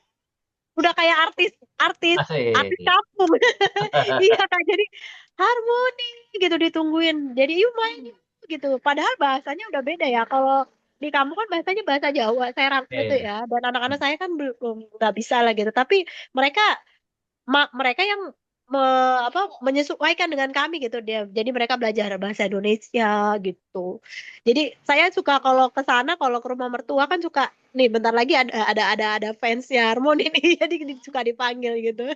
udah kayak artis artis artis Asik. kampung. Iya Kak, jadi harmoni gitu ditungguin. Jadi yuk main yuk, gitu. Padahal bahasanya udah beda ya. Kalau di kamu kan bahasanya bahasa Jawa, serang gitu Oke. ya. Dan anak-anak saya kan belum nggak bisa lah gitu. Tapi mereka mereka yang menyesuaikan dengan kami gitu dia. Jadi mereka belajar bahasa Indonesia gitu. Jadi saya suka kalau ke sana kalau ke rumah mertua kan suka nih bentar lagi ada fansnya Harmoni nih jadi suka dipanggil gitu.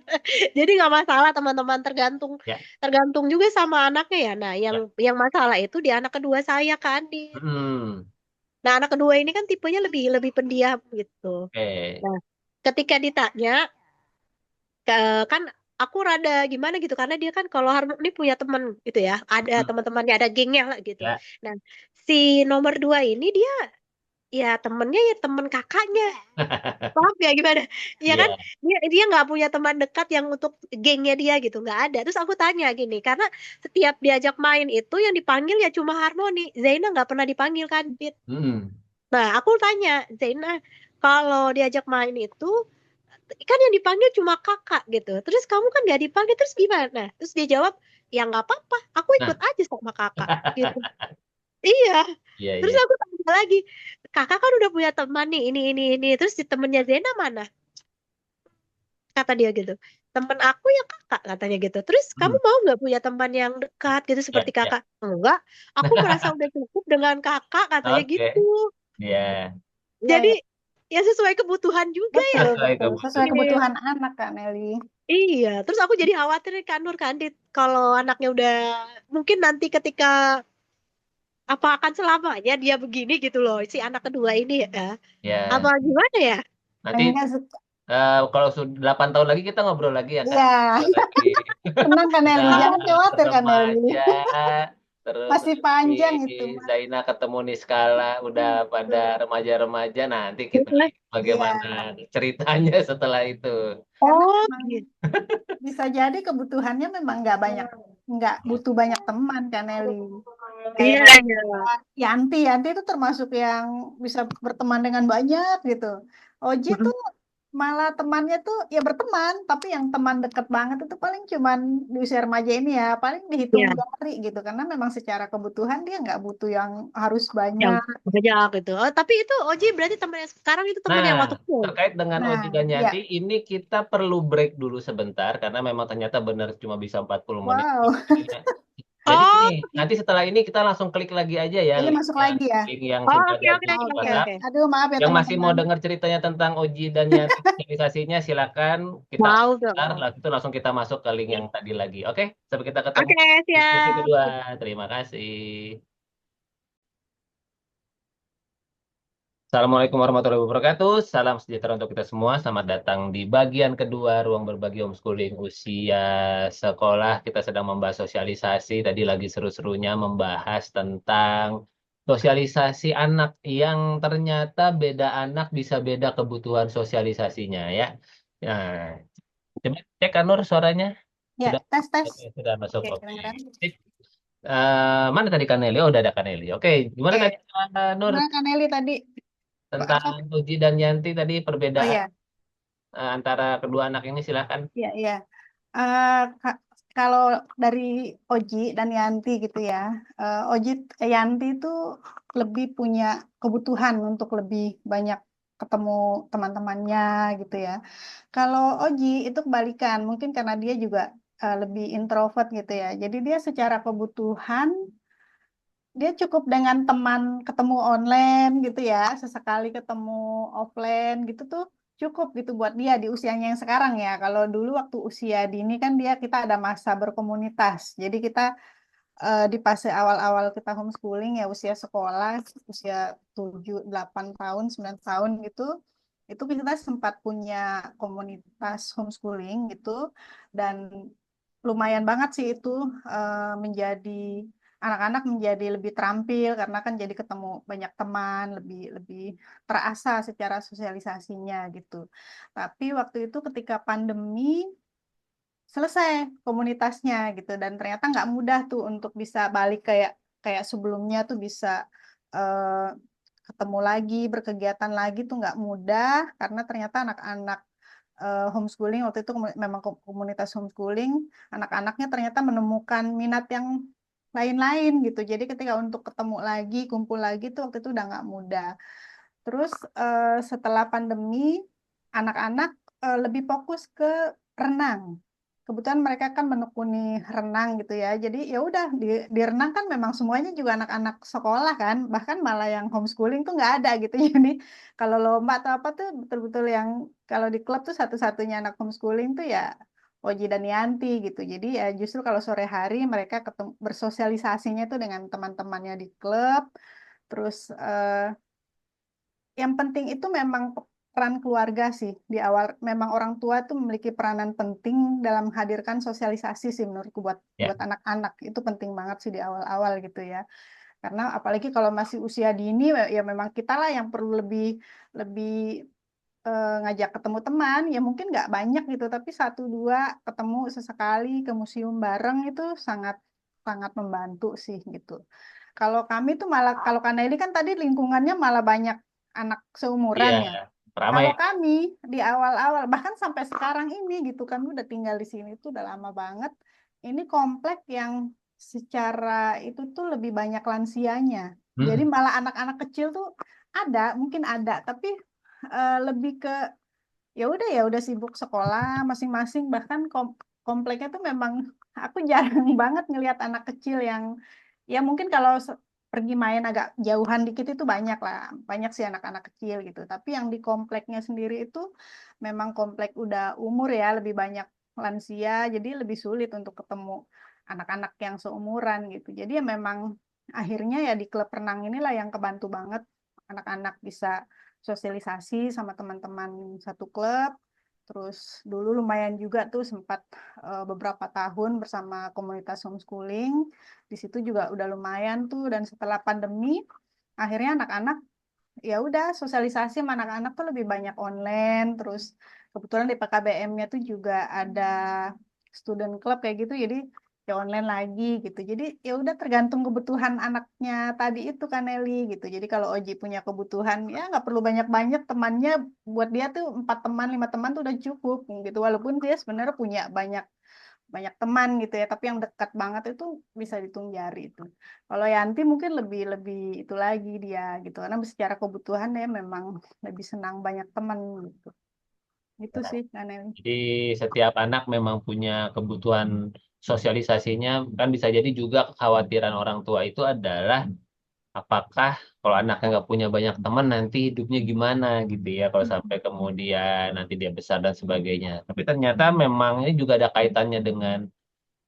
Jadi nggak masalah teman-teman tergantung Ya. tergantung juga sama anaknya ya. Nah, yang masalah itu di anak kedua saya kan di. Nah, anak kedua ini kan tipenya lebih lebih pendiam gitu. Oke. Nah, ketika ditanya kan aku rada gimana gitu karena dia kan kalau Harmoni punya teman gitu ya ada teman-temannya ada gengnya lah gitu. Ya. Nah si nomor dua ini dia ya temennya ya temen kakaknya paham ya gimana ya kan Iya. dia nggak punya teman dekat yang untuk gengnya dia gitu nggak ada terus aku tanya gini karena setiap diajak main itu yang dipanggil ya cuma Harmoni Zaina nggak pernah dipanggil kan Dit. Nah aku tanya Zaina kalau diajak main itu kan yang dipanggil cuma kakak gitu. Terus kamu kan gak dipanggil, terus gimana? Terus dia jawab, ya nggak apa-apa, aku ikut Nah. aja sama kakak gitu. Iya. Iya, Terus iya. aku tanya lagi, kakak kan udah punya teman nih, ini. Terus si temennya Zena mana? Kata dia gitu. Temen aku ya kakak katanya gitu. Terus kamu mau nggak punya teman yang dekat gitu Ya, seperti ya. kakak? Enggak, aku merasa udah cukup dengan kakak katanya Oke. gitu. Iya. Iya, Jadi ya. ya sesuai kebutuhan juga ya. Betul, Sesuai betul. Sesuai Iya. kebutuhan anak, Kak Nelly. Iya, terus aku jadi khawatir nih Kak Nur Kandit kalau anaknya udah mungkin nanti ketika apa akan selamanya dia begini gitu loh si anak kedua ini ya. Ya. Apa gimana ya? Nanti Enggak suka. kalau sudah 8 tahun lagi kita ngobrol lagi ya, Kak. Iya. Ngobrol lagi. Tenang, Kak Nelly. Udah Jangan khawatir, Kak Nelly. remaja, terus Masih nanti panjang itu, Mas. Zaina ketemu Niskala udah pada remaja-remaja, nanti kita lihat Iya. bagaimana ceritanya setelah itu. Karena Oh, memang gitu. bisa jadi kebutuhannya memang nggak butuh banyak teman, Kak Nelly. Iya, Kayak iya. Yanti itu termasuk yang bisa berteman dengan banyak gitu. Oji tuh malah temannya tuh ya berteman, tapi yang teman dekat banget itu paling cuman di usia remaja ini ya, paling dihitung Iya, jari gitu. Karena memang secara kebutuhan dia nggak butuh yang harus yang banyak. banyak gitu. Oh, tapi itu Oji berarti teman yang sekarang itu teman yang waktu Nah, kecil. terkait dengan Nah, Oji dan ya, Yanti, ini kita perlu break dulu sebentar, karena memang ternyata benar cuma bisa 40 menit. wow. Jadi Oh, gini, nanti setelah ini kita langsung klik lagi aja ya Iya, masuk lagi ya. link yang oh, sudah oke, ada oke, di oke, Oke. oke, WhatsApp. oke. Aduh, maaf ya Yang masih mau teman-teman. dengar ceritanya tentang Oji dan yang sosialisasinya, silakan kita Mau antar, dong. lalu itu langsung kita masuk ke link yang tadi lagi. Oke, sampai kita ketemu Oke, diskusi siap. kedua. Terima kasih. Assalamualaikum warahmatullahi wabarakatuh. Salam sejahtera untuk kita semua. Selamat datang di bagian kedua ruang berbagi homeschooling usia sekolah. Kita sedang membahas sosialisasi. Tadi lagi seru-serunya membahas tentang sosialisasi anak yang ternyata beda anak bisa beda kebutuhan sosialisasinya ya. Nah, coba cek Anur suaranya. Ya, Sudah tes. sudah masuk. Oke, Oke. kedengeran. Sip. Mana tadi Kaneli? Oh, udah ada Kaneli. Oke, gimana Oke, tadi Nur? gimana Kak Nelly tadi? Tentang Apa? Uji dan Yanti tadi Oh perbedaan ya, antara kedua anak ini silakan. iya. Kalau dari Oji dan Yanti gitu ya, Yanti itu lebih punya kebutuhan untuk lebih banyak ketemu teman-temannya gitu ya. Kalau Oji itu kebalikan, mungkin karena dia juga lebih introvert gitu ya. Jadi dia secara kebutuhan dia cukup dengan teman ketemu online gitu ya, sesekali ketemu offline gitu tuh cukup gitu buat dia di usianya yang sekarang ya. Kalau dulu waktu usia dini kan kita ada masa berkomunitas. Jadi kita di fase awal-awal kita homeschooling ya usia sekolah, usia 7, 8 tahun, 9 tahun gitu, itu kita sempat punya komunitas homeschooling gitu dan lumayan banget sih itu menjadi anak-anak menjadi lebih terampil karena kan jadi ketemu banyak teman, lebih lebih terasa secara sosialisasinya gitu. Tapi waktu itu ketika pandemi selesai komunitasnya gitu dan ternyata nggak mudah tuh untuk bisa balik kayak kayak sebelumnya tuh bisa eh, ketemu lagi berkegiatan lagi tuh nggak mudah karena ternyata anak-anak homeschooling waktu itu memang komunitas homeschooling anak-anaknya ternyata menemukan minat yang lain-lain gitu jadi ketika untuk ketemu lagi kumpul lagi tuh waktu itu udah nggak mudah terus setelah pandemi anak-anak lebih fokus ke renang. Kebetulan mereka kan menekuni renang gitu ya. Jadi ya udah di renang kan memang semuanya juga anak-anak sekolah kan. Bahkan malah yang homeschooling tuh nggak ada gitu. Jadi kalau lomba atau apa tuh betul-betul yang kalau di klub tuh satu-satunya anak homeschooling tuh ya Oji dan Yanti gitu. Jadi ya justru kalau sore hari mereka ketemu bersosialisasinya tuh dengan teman-temannya di klub. Terus yang penting itu memang peran keluarga sih di awal memang orang tua tuh memiliki peranan penting dalam menghadirkan sosialisasi sih menurutku buat Ya, buat anak-anak itu penting banget sih di awal-awal gitu ya karena apalagi kalau masih usia dini ya memang kita lah yang perlu lebih lebih ngajak ketemu teman ya mungkin nggak banyak gitu tapi satu dua ketemu sesekali ke museum bareng itu sangat sangat membantu sih gitu. Kalau kami tuh malah kalau Kaneli kan tadi lingkungannya malah banyak anak seumuran iya, ya. ramai. Kalau kami di awal-awal bahkan sampai sekarang ini gitu kan udah tinggal di sini tuh udah lama banget. Ini komplek yang secara itu tuh lebih banyak lansianya. Jadi Hmm, malah anak-anak kecil tuh ada, mungkin ada, tapi lebih ke ya udah sibuk sekolah masing-masing bahkan kompleknya tuh memang aku jarang banget ngelihat anak kecil yang ya mungkin kalau pergi main agak jauhan dikit itu banyak lah banyak sih anak-anak kecil gitu tapi yang di kompleknya sendiri itu memang komplek udah umur ya lebih banyak lansia jadi lebih sulit untuk ketemu anak-anak yang seumuran gitu jadi ya memang akhirnya ya di klub renang inilah yang kebantu banget anak-anak bisa sosialisasi sama teman-teman satu klub. Terus dulu lumayan juga tuh sempat beberapa tahun bersama komunitas homeschooling. Di situ juga udah lumayan tuh dan setelah pandemi akhirnya anak-anak ya udah sosialisasi sama anak-anak tuh lebih banyak online. Terus kebetulan di PKBM-nya tuh juga ada student club kayak gitu jadi ya online lagi gitu. Jadi ya udah tergantung kebutuhan anaknya tadi itu kan Nelly gitu. Jadi kalau Oji punya kebutuhan ya nggak perlu banyak-banyak temannya buat dia tuh 4 teman 5 teman tuh udah cukup gitu. Walaupun dia sebenarnya punya banyak banyak teman gitu ya, tapi yang dekat banget itu bisa dihitung jari itu. Kalau Yanti mungkin lebih lebih itu lagi dia gitu. Karena secara kebutuhan ya memang lebih senang banyak teman gitu. Itu sih kan Nelly. jadi setiap anak memang punya kebutuhan sosialisasinya kan bisa jadi juga kekhawatiran orang tua itu adalah apakah kalau anaknya nggak punya banyak teman nanti hidupnya gimana gitu ya kalau sampai kemudian nanti dia besar dan sebagainya. Tapi ternyata memang ini juga ada kaitannya dengan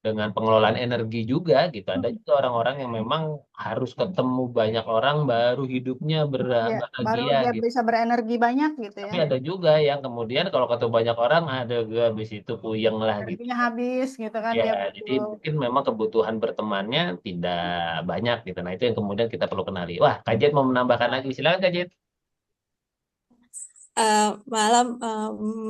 pengelolaan energi juga gitu. Ada juga orang-orang yang memang harus ketemu banyak orang baru hidupnya Ya, baru bahagia dia gitu. bisa berenergi banyak gitu ya. Tapi ada juga yang kemudian kalau ketemu banyak orang ada gak habis itu puyeng lah gitu. Energinya habis gitu kan, Ya, dia jadi butuh. mungkin memang kebutuhan bertemannya tidak banyak gitu. Nah, itu yang kemudian kita perlu kenali. Wah, Kak Jet mau menambahkan lagi. Silakan Kak Jet. Malam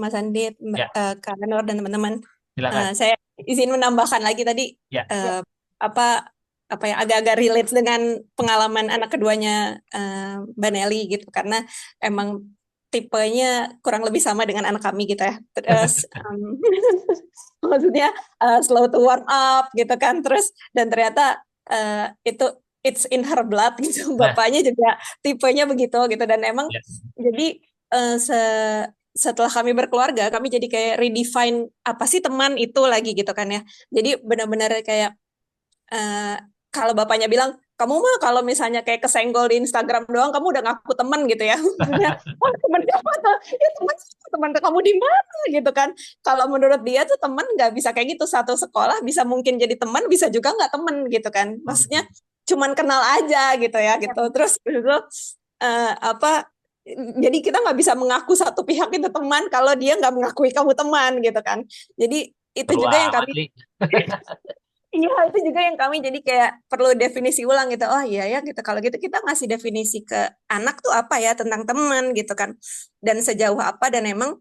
Mas Andit, Ya, Kak Nur dan teman-teman. silakan. Saya izin menambahkan lagi tadi Ya, Ya. apa apa ya agak-agak relate dengan pengalaman anak keduanya Mbak Nelly gitu karena emang tipenya kurang lebih sama dengan anak kami gitu ya. Terus maksudnya slow to warm up gitu kan terus dan ternyata itu it's in her blood gitu. nah, Bapaknya juga tipenya begitu gitu dan emang ya. jadi setelah kami berkeluarga, kami jadi kayak redefine apa sih teman itu lagi gitu kan ya. Jadi benar-benar kayak kalau bapaknya bilang, kamu mah kalau misalnya kayak kesenggol di Instagram doang, kamu udah ngaku teman gitu ya. Maksudnya, oh teman kamu tuh, ya teman kamu di mana gitu kan. Kalau menurut dia tuh teman nggak bisa kayak gitu. Satu sekolah bisa mungkin jadi teman, bisa juga nggak teman gitu kan. Maksudnya cuman kenal aja gitu ya gitu. Terus itu apa jadi kita nggak bisa mengaku satu pihak itu teman kalau dia nggak mengakui kamu teman gitu kan. Jadi itu Perlu juga yang amat, kami Li. iya itu juga yang kami jadi kayak perlu definisi ulang gitu. Oh iya ya gitu. Kalau gitu kita ngasih definisi ke anak tuh apa ya tentang teman gitu kan. Dan sejauh apa dan emang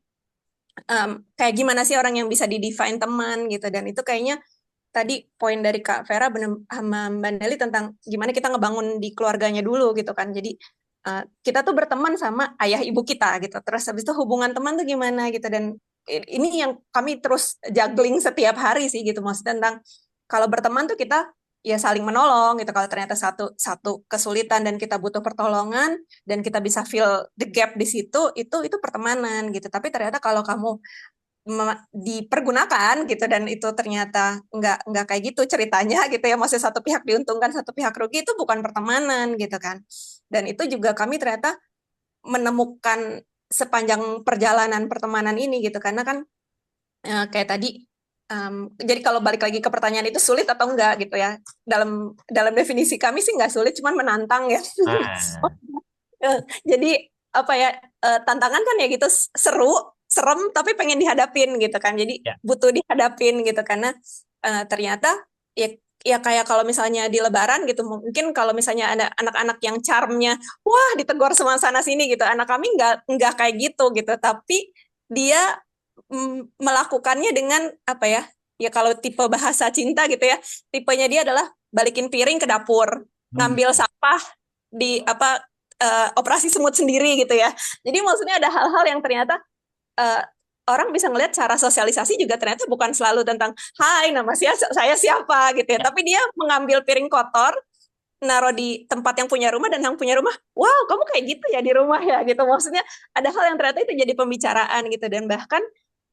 kayak gimana sih orang yang bisa didefine teman gitu. Dan itu kayaknya tadi poin dari Kak Vera sama Mbak Nelly tentang gimana kita ngebangun di keluarganya dulu gitu kan. Jadi kita tuh berteman sama ayah ibu kita gitu. Terus habis itu hubungan teman tuh gimana gitu. Dan ini yang kami terus juggling setiap hari sih gitu. Maksudnya tentang kalau berteman tuh kita ya saling menolong gitu. Kalau ternyata satu kesulitan dan kita butuh pertolongan dan kita bisa fill the gap di situ, itu pertemanan gitu. Tapi ternyata kalau kamu dipergunakan gitu dan itu ternyata nggak kayak gitu ceritanya gitu ya, maksudnya satu pihak diuntungkan satu pihak rugi, itu bukan pertemanan gitu kan. Dan itu juga kami ternyata menemukan sepanjang perjalanan pertemanan ini gitu karena kan kayak tadi jadi kalau balik lagi ke pertanyaan itu sulit atau enggak gitu ya, dalam definisi kami sih nggak sulit, cuman menantang ya. Nah, Jadi apa ya, tantangan kan ya gitu, seru, serem, tapi pengen dihadapin gitu kan. Jadi ya. butuh dihadapin gitu karena ternyata ya kayak kalau misalnya di Lebaran gitu, mungkin kalau misalnya ada anak-anak yang charmnya, wah ditegur semua sana sini gitu. Anak kami nggak kayak gitu gitu, tapi dia melakukannya dengan apa ya? Ya kalau tipe bahasa cinta gitu ya, tipenya dia adalah balikin piring ke dapur, ngambil sampah di apa operasi semut sendiri gitu ya. Jadi maksudnya ada hal-hal yang ternyata orang bisa ngelihat cara sosialisasi juga ternyata bukan selalu tentang hai nama saya siapa gitu ya, tapi dia mengambil piring kotor naruh di tempat yang punya rumah dan yang punya rumah, wow kamu kayak gitu ya di rumah ya gitu. Maksudnya ada hal yang ternyata itu jadi pembicaraan gitu. Dan bahkan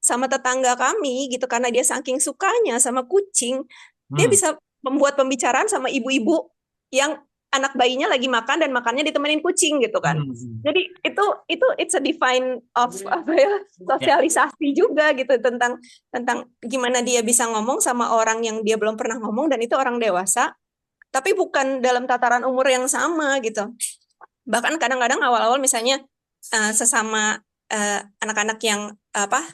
sama tetangga kami gitu karena dia saking sukanya sama kucing, dia bisa membuat pembicaraan sama ibu-ibu yang anak bayinya lagi makan dan makannya ditemenin kucing gitu kan. Jadi itu it's a define of apa ya, sosialisasi juga gitu tentang gimana dia bisa ngomong sama orang yang dia belum pernah ngomong dan itu orang dewasa, tapi bukan dalam tataran umur yang sama gitu. Bahkan kadang-kadang awal-awal misalnya sesama anak-anak yang apa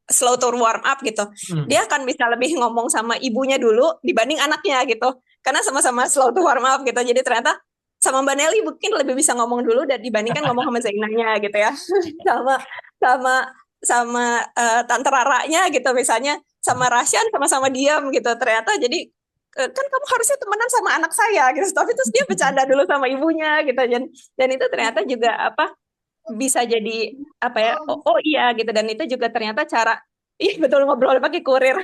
slow to warm up gitu, dia akan bisa lebih ngomong sama ibunya dulu dibanding anaknya gitu, karena sama-sama slow to warm up gitu. Jadi ternyata sama Mbak Nelly mungkin lebih bisa ngomong dulu dan dibandingkan ngomong sama Zainanya gitu ya. sama Tante Raranya gitu misalnya, sama Rasyan sama-sama diam gitu. Ternyata jadi kan kamu harusnya temenan sama anak saya gitu, tapi terus dia bercanda dulu sama ibunya gitu. Dan itu ternyata juga apa bisa jadi apa ya, oh iya gitu. Dan itu juga ternyata cara betul ngobrol pakai kurir.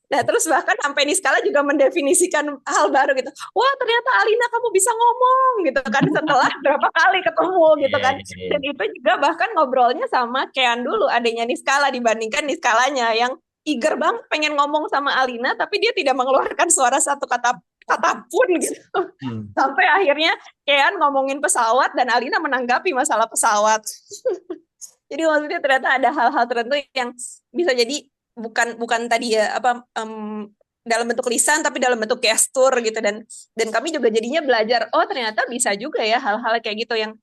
Nah terus bahkan sampai Niskala juga mendefinisikan hal baru gitu, wah ternyata Alina kamu bisa ngomong gitu kan setelah berapa kali ketemu gitu kan. Dan itu juga bahkan ngobrolnya sama Kean dulu adanya Niskala dibandingkan Niskalanya yang eager banget pengen ngomong sama Alina, tapi dia tidak mengeluarkan suara satu kata pun gitu. Sampai akhirnya Kean ngomongin pesawat dan Alina menanggapi masalah pesawat. Jadi maksudnya ternyata ada hal-hal tertentu yang bisa jadi bukan tadi ya dalam bentuk lisan tapi dalam bentuk gestur gitu, dan kami juga jadinya belajar, oh ternyata bisa juga ya hal-hal kayak gitu yang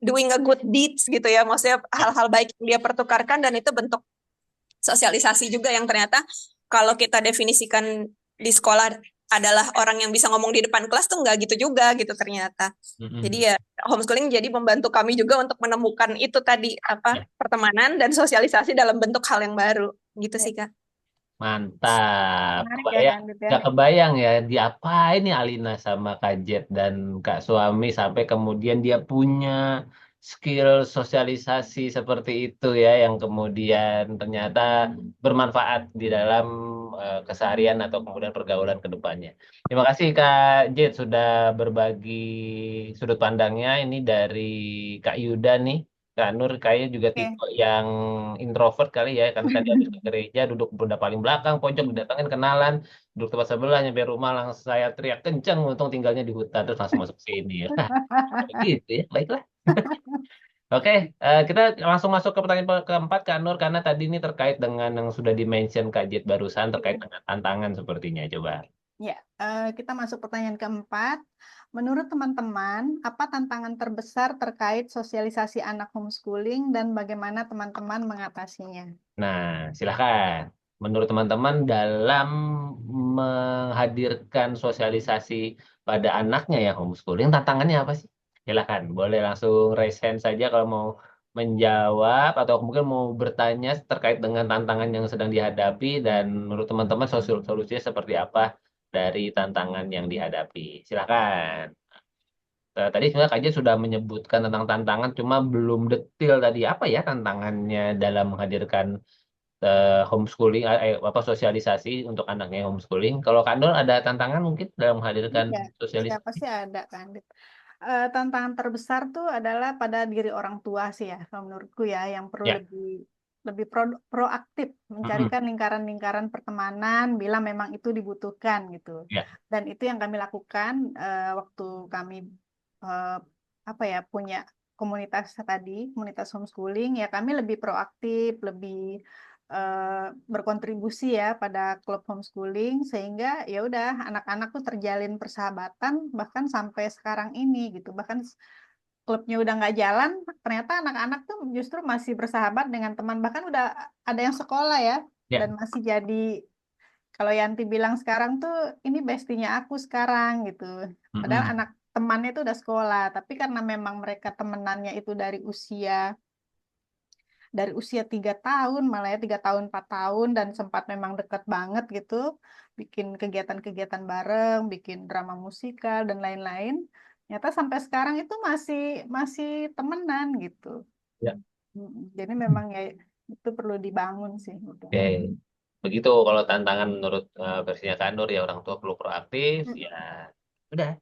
doing a good deeds gitu ya, maksudnya hal-hal baik yang dia pertukarkan, dan itu bentuk sosialisasi juga yang ternyata kalau kita definisikan di sekolah adalah orang yang bisa ngomong di depan kelas tuh nggak gitu juga gitu ternyata. Jadi ya homeschooling jadi membantu kami juga untuk menemukan itu tadi pertemanan dan sosialisasi dalam bentuk hal yang baru gitu sih Kak. Mantap. Menarik ya Kebayang, kan, Dit, ya. nggak kebayang ya diapain nih Alina sama Kak Jet dan Kak Suami sampai kemudian dia punya skill sosialisasi seperti itu ya, yang kemudian ternyata bermanfaat di dalam keseharian atau kemudian pergaulan ke depannya. Terima kasih Kak Jet sudah berbagi sudut pandangnya. Ini dari Kak Yuda nih. Kak Nur kayaknya juga Oke. tipe yang introvert kali ya, kan tadi habis ke gereja duduk udah paling belakang pojok, didatengin kenalan, duduk tempat sebelah, nyampe rumah langsung saya teriak kenceng, untung tinggalnya di hutan terus langsung masuk sini ya. Gitu ya, baiklah. Oke, kita langsung masuk ke pertanyaan keempat Kak Nur, karena tadi ini terkait dengan yang sudah di-mention Kak Jet barusan terkait dengan tantangan sepertinya, coba. Ya, kita masuk pertanyaan keempat. Menurut teman-teman, apa tantangan terbesar terkait sosialisasi anak homeschooling dan bagaimana teman-teman mengatasinya? Nah, silahkan. Menurut teman-teman dalam menghadirkan sosialisasi pada anaknya ya homeschooling, tantangannya apa sih? Silahkan, boleh langsung raise hand saja kalau mau menjawab atau mungkin mau bertanya terkait dengan tantangan yang sedang dihadapi dan menurut teman-teman solusinya seperti apa dari tantangan yang dihadapi. Silahkan. Tadi sebenarnya Kak Jen sudah menyebutkan tentang tantangan, cuma belum detail tadi apa ya tantangannya dalam menghadirkan homeschooling, apa sosialisasi untuk anaknya homeschooling. Kalau Kak Nur ada tantangan mungkin dalam menghadirkan Iya, sosialisasi? pasti ada kan, Dit. Tantangan terbesar tuh adalah pada diri orang tua sih ya, kalau menurutku ya, yang perlu Ya. lebih proaktif mencarikan lingkaran-lingkaran pertemanan bila memang itu dibutuhkan gitu. Ya. Dan itu yang kami lakukan waktu kami punya komunitas tadi, komunitas homeschooling, ya kami lebih proaktif, lebih berkontribusi ya pada klub homeschooling, sehingga ya udah anak-anak tuh terjalin persahabatan bahkan sampai sekarang ini gitu. Bahkan klubnya udah nggak jalan, ternyata anak-anak tuh justru masih bersahabat dengan teman, bahkan udah ada yang sekolah ya, dan masih jadi, kalau Yanti bilang sekarang tuh ini bestinya aku sekarang gitu. Padahal anak temannya itu udah sekolah, tapi karena memang mereka temenannya itu dari usia 3 tahun, malah ya 3 tahun 4 tahun, dan sempat memang dekat banget gitu, bikin kegiatan-kegiatan bareng, bikin drama musikal dan lain-lain. Ternyata sampai sekarang itu masih temenan gitu. Ya. Jadi memang ya itu perlu dibangun sih. Gitu. Oke, begitu kalau tantangan menurut versinya Kak Nur ya, orang tua perlu proaktif, ya udah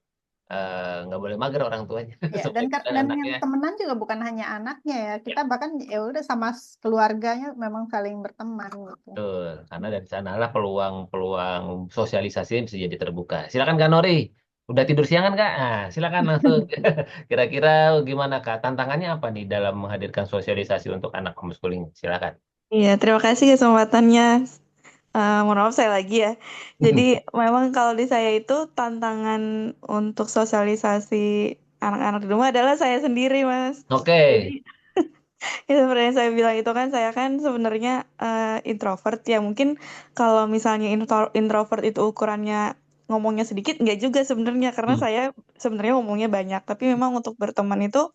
nggak boleh mager orang tuanya. Ya, Supaya dan yang anaknya. temenan juga bukan hanya anaknya ya, kita bahkan ya udah sama keluarganya memang saling berteman gitu. Betul, karena dari sanalah peluang-peluang sosialisasi bisa jadi terbuka. Silakan Kak Nori. Udah tidur siang kan Kak? Nah, silakan langsung. Kira-kira gimana Kak? Tantangannya apa nih dalam menghadirkan sosialisasi untuk anak homeschooling? Silakan. Iya, terima kasih kesempatannya. Mohon maaf saya lagi ya. Jadi memang kalau di saya itu tantangan untuk sosialisasi anak-anak di rumah adalah saya sendiri, Mas. Oke. Jadi ya seperti yang saya bilang itu kan, saya kan sebenarnya introvert ya. Mungkin kalau misalnya introvert itu ukurannya ngomongnya sedikit, enggak juga sebenarnya, karena saya sebenarnya ngomongnya banyak. Tapi memang untuk berteman itu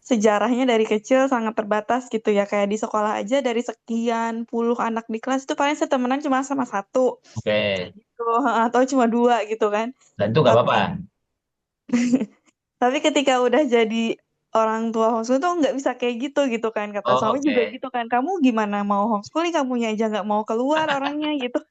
sejarahnya dari kecil sangat terbatas gitu ya. Kayak di sekolah aja dari sekian puluh anak di kelas itu paling saya temenan cuma sama satu. Oke. Gitu, atau cuma 2 gitu kan. Dan itu nggak apa-apa. Tapi ketika udah jadi orang tua homeschooling tuh nggak bisa kayak gitu kan. Kata suami juga gitu kan. Kamu gimana mau homeschooling, kamunya aja nggak mau keluar orangnya gitu.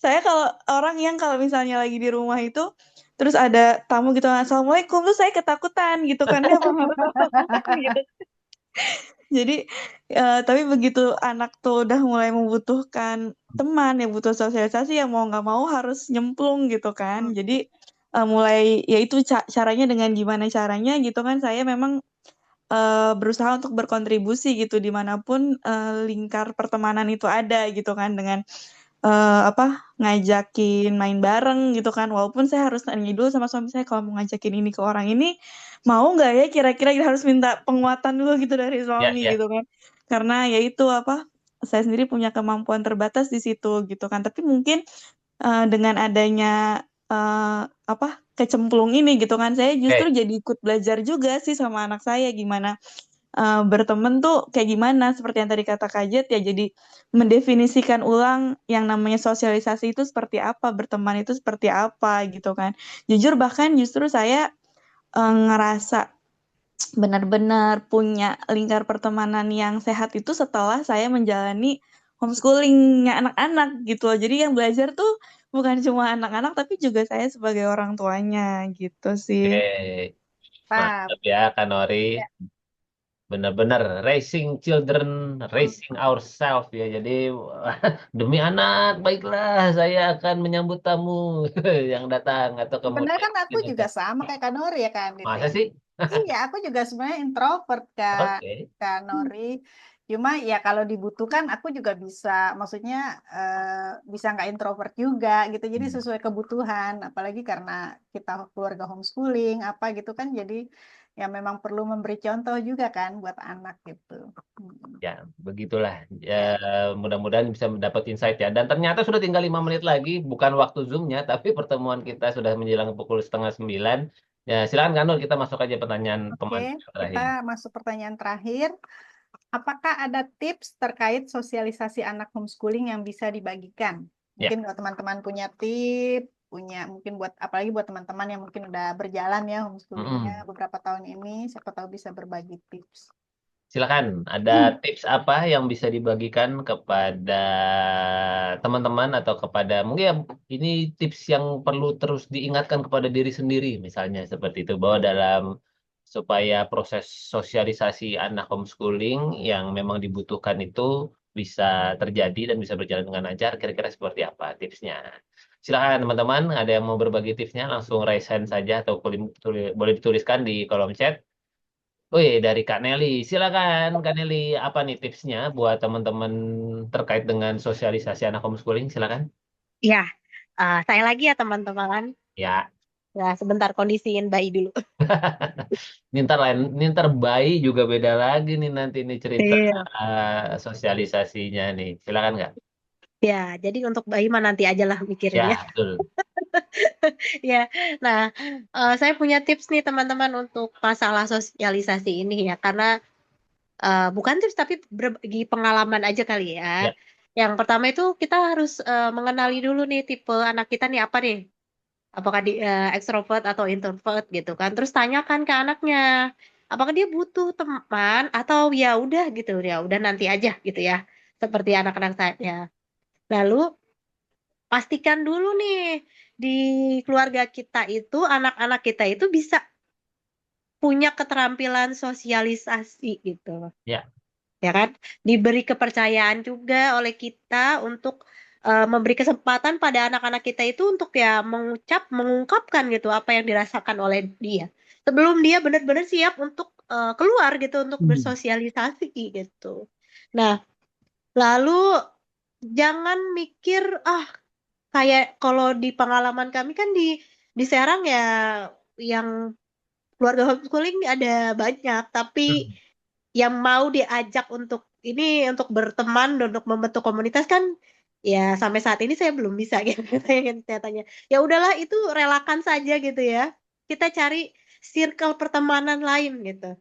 Saya kalau misalnya lagi di rumah itu terus ada tamu gitu, assalamualaikum, tuh saya ketakutan gitu kan, emang harus gitu. Jadi tapi begitu anak tuh udah mulai membutuhkan teman, ya butuh sosialisasi, ya mau nggak mau harus nyemplung gitu kan. Jadi mulai ya itu caranya, dengan gimana caranya gitu kan, saya memang berusaha untuk berkontribusi gitu dimanapun lingkar pertemanan itu ada gitu kan, dengan ngajakin main bareng gitu kan, walaupun saya harus tanya dulu sama suami saya, kalau mau ngajakin ini ke orang ini mau nggak ya, kira-kira harus minta penguatan dulu gitu dari Ya, suami ya. gitu kan, karena ya itu saya sendiri punya kemampuan terbatas di situ gitu kan, tapi mungkin dengan adanya kecemplung ini gitu kan, saya justru Oke. jadi ikut belajar juga sih sama anak saya gimana berteman tuh kayak gimana, seperti yang tadi kata Kak Jet, ya jadi mendefinisikan ulang yang namanya sosialisasi itu seperti apa, berteman itu seperti apa gitu kan. Jujur bahkan justru saya ngerasa benar-benar punya lingkar pertemanan yang sehat itu setelah saya menjalani homeschoolingnya anak-anak gitu loh. Jadi yang belajar tuh bukan cuma anak-anak, tapi juga saya sebagai orang tuanya gitu sih. Oke. Pak. Mantap ya, Kak Nori. Ya. Benar-benar raising children, raising ourselves ya. Jadi demi anak, baiklah saya akan menyambut tamu yang datang atau Sebenarnya kemudian kan aku gitu juga kan. sama kayak Kak Nori ya kan, Dit Masa ya. sih? Iya, aku juga sebenarnya introvert Oke. Kak Nori. Cuma ya kalau dibutuhkan aku juga bisa, maksudnya bisa nggak introvert juga gitu. Jadi Hmm. sesuai kebutuhan, apalagi karena kita keluarga homeschooling apa gitu kan. Jadi ya memang perlu memberi contoh juga kan buat anak gitu. Ya, begitulah. Ya, Ya, mudah-mudahan bisa mendapat insight ya. Dan ternyata sudah tinggal 5 menit lagi, bukan waktu Zoom-nya, tapi pertemuan kita sudah menjelang pukul 8:30. Ya, silakan Kanur, kita masuk aja pertanyaan oke. pemantik Kita terakhir. masuk pertanyaan terakhir. Apakah ada tips terkait sosialisasi anak homeschooling yang bisa dibagikan? Ya. Mungkin kalau teman-teman punya tips, mungkin buat apalagi buat teman-teman yang mungkin udah berjalan ya homeschoolingnya Mm-mm. beberapa tahun ini, siapa tahu bisa berbagi tips. Silakan, ada tips apa yang bisa dibagikan kepada teman-teman atau kepada mungkin ya, ini tips yang perlu terus diingatkan kepada diri sendiri, misalnya seperti itu, bahwa dalam supaya proses sosialisasi anak homeschooling yang memang dibutuhkan itu bisa terjadi dan bisa berjalan dengan lancar, kira-kira seperti apa tipsnya? Silakan teman-teman, ada yang mau berbagi tipsnya, langsung raise hand saja atau boleh dituliskan di kolom chat. Wih, dari Kak Nelly. Silakan, Kak Nelly. Apa nih tipsnya buat teman-teman terkait dengan sosialisasi anak homeschooling? Silakan. Ya, saya lagi ya teman-teman. Ya, Ya, sebentar kondisiin bayi dulu. ini ntar bayi juga beda lagi nih nanti nih cerita Iya. sosialisasinya nih. Silakan Kak. Ya, jadi untuk bayi mah nanti aja lah mikirnya ya. Ya, betul. Ya, nah saya punya tips nih teman-teman untuk masalah sosialisasi ini ya, karena bukan tips tapi berbagi pengalaman aja kali ya. Ya. Yang pertama itu kita harus mengenali dulu nih tipe anak kita nih apa nih, apakah dia extrovert atau introvert gitu kan. Terus tanyakan ke anaknya, apakah dia butuh teman atau ya udah gitu, ya udah nanti aja gitu ya, seperti anak-anak saya. Lalu pastikan dulu nih di keluarga kita itu, anak-anak kita itu bisa punya keterampilan sosialisasi gitu. Ya. Ya kan? Diberi kepercayaan juga oleh kita untuk memberi kesempatan pada anak-anak kita itu untuk ya mengungkapkan gitu apa yang dirasakan oleh dia. Sebelum dia benar-benar siap untuk keluar gitu, untuk bersosialisasi gitu. Nah, lalu jangan mikir, kayak kalau di pengalaman kami kan di Serang ya, yang keluarga homeschooling ada banyak, tapi Hmm. yang mau diajak untuk ini, untuk berteman dan untuk membentuk komunitas kan ya sampai saat ini saya belum bisa gitu. Saya tanya, ya udahlah itu relakan saja gitu ya. Kita cari circle pertemanan lain gitu.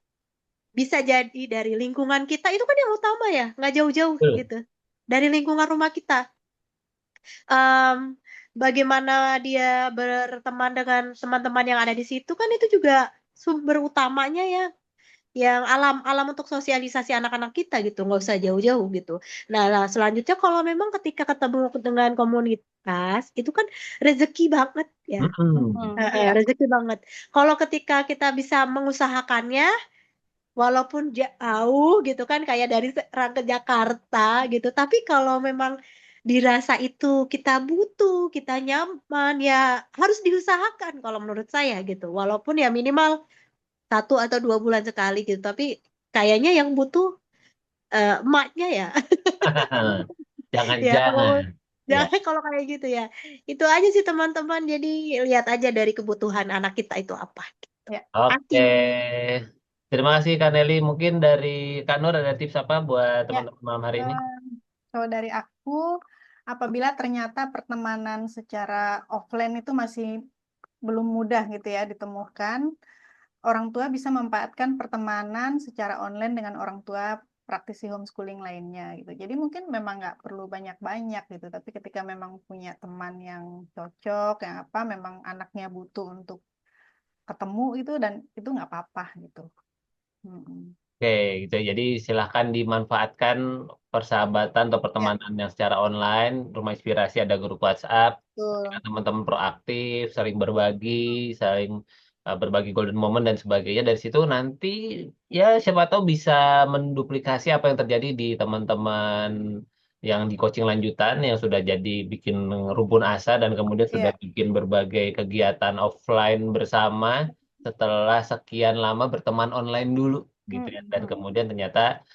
Bisa jadi dari lingkungan kita, itu kan yang utama ya, nggak jauh-jauh Betul. gitu. Dari lingkungan rumah kita. Em, Bagaimana dia berteman dengan teman-teman yang ada di situ kan itu juga sumber utamanya ya, yang alam untuk sosialisasi anak-anak kita gitu, nggak usah jauh-jauh gitu. Nah, selanjutnya kalau memang ketika ketemu dengan komunitas itu kan rezeki banget ya. Mm-mm. Iya. Rezeki banget. Kalau ketika kita bisa mengusahakannya, walaupun jauh gitu kan kayak dari Serang ke Jakarta gitu. Tapi kalau memang dirasa itu kita butuh, kita nyaman, ya harus diusahakan kalau menurut saya gitu. Walaupun ya minimal 1 atau 2 bulan sekali gitu. Tapi kayaknya yang butuh emaknya ya. Ya kalau Jangan-jangan. Ya. jangan kalau kayak gitu ya. Itu aja sih teman-teman. Jadi lihat aja dari kebutuhan anak kita itu apa. Ya. Oke. Kasih. Terima kasih Kak Nelly. Mungkin dari Kak Nur ada tips apa buat Ya, teman-teman malam hari ini? eh, kalau dari aku, apabila ternyata pertemanan secara offline itu masih belum mudah gitu ya ditemukan, orang tua bisa memanfaatkan pertemanan secara online dengan orang tua praktisi homeschooling lainnya gitu. Jadi mungkin memang nggak perlu banyak-banyak gitu, tapi ketika memang punya teman yang cocok, yang apa, memang anaknya butuh untuk ketemu itu dan itu nggak apa-apa gitu. Mm-mm. Oke, gitu. Jadi silahkan dimanfaatkan persahabatan atau Ya, pertemanan yang secara online. Rumah Inspirasi ada grup WhatsApp. betul. Teman-teman proaktif, saling berbagi, saling berbagi golden moment dan sebagainya. Dari situ nanti ya siapa tahu bisa menduplikasi apa yang terjadi di teman-teman yang di coaching lanjutan yang sudah jadi bikin rumpun asa dan kemudian sudah Iya. bikin berbagai kegiatan offline bersama setelah sekian lama berteman online dulu gitu ya. Dan Mm-mm. kemudian ternyata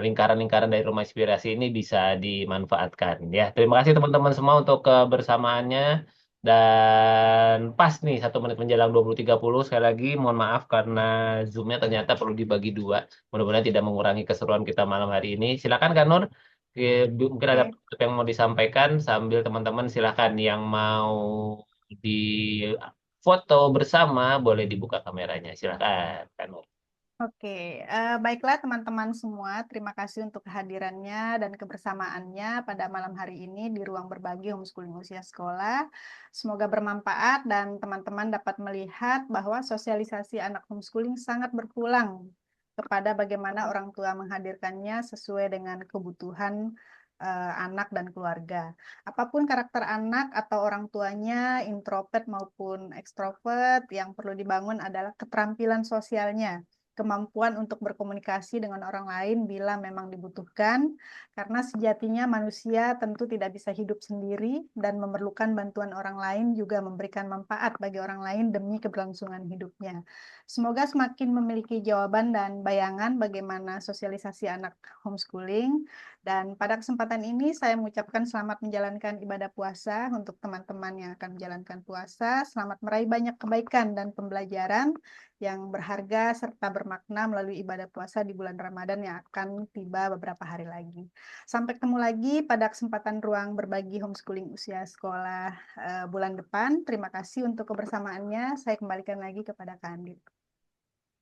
lingkaran-lingkaran dari Rumah Inspirasi ini bisa dimanfaatkan ya. Terima kasih teman-teman semua untuk kebersamaannya dan pas nih 1 menit menjelang 20.30 sekali lagi mohon maaf karena Zoom-nya ternyata perlu dibagi dua. Mudah-mudahan tidak mengurangi keseruan kita malam hari ini. Silakan Kak Nur. Mungkin ada Oke. penutup yang mau disampaikan sambil teman-teman silakan yang mau di foto bersama boleh dibuka kameranya. Silakan Kak Nur. Oke, baiklah teman-teman semua, terima kasih untuk kehadirannya dan kebersamaannya pada malam hari ini di ruang berbagi homeschooling usia sekolah. Semoga bermanfaat dan teman-teman dapat melihat bahwa sosialisasi anak homeschooling sangat berpulang kepada bagaimana orang tua menghadirkannya sesuai dengan kebutuhan anak dan keluarga. Apapun karakter anak atau orang tuanya, introvert maupun ekstrovert, yang perlu dibangun adalah keterampilan sosialnya, kemampuan untuk berkomunikasi dengan orang lain bila memang dibutuhkan, karena sejatinya manusia tentu tidak bisa hidup sendiri dan memerlukan bantuan orang lain juga memberikan manfaat bagi orang lain demi keberlangsungan hidupnya. Semoga semakin memiliki jawaban dan bayangan bagaimana sosialisasi anak homeschooling. Dan pada kesempatan ini saya mengucapkan selamat menjalankan ibadah puasa untuk teman-teman yang akan menjalankan puasa. Selamat meraih banyak kebaikan dan pembelajaran yang berharga serta bermakna melalui ibadah puasa di bulan Ramadan yang akan tiba beberapa hari lagi. Sampai ketemu lagi pada kesempatan ruang berbagi homeschooling usia sekolah bulan depan. Terima kasih untuk kebersamaannya. Saya kembalikan lagi kepada Kak Andit.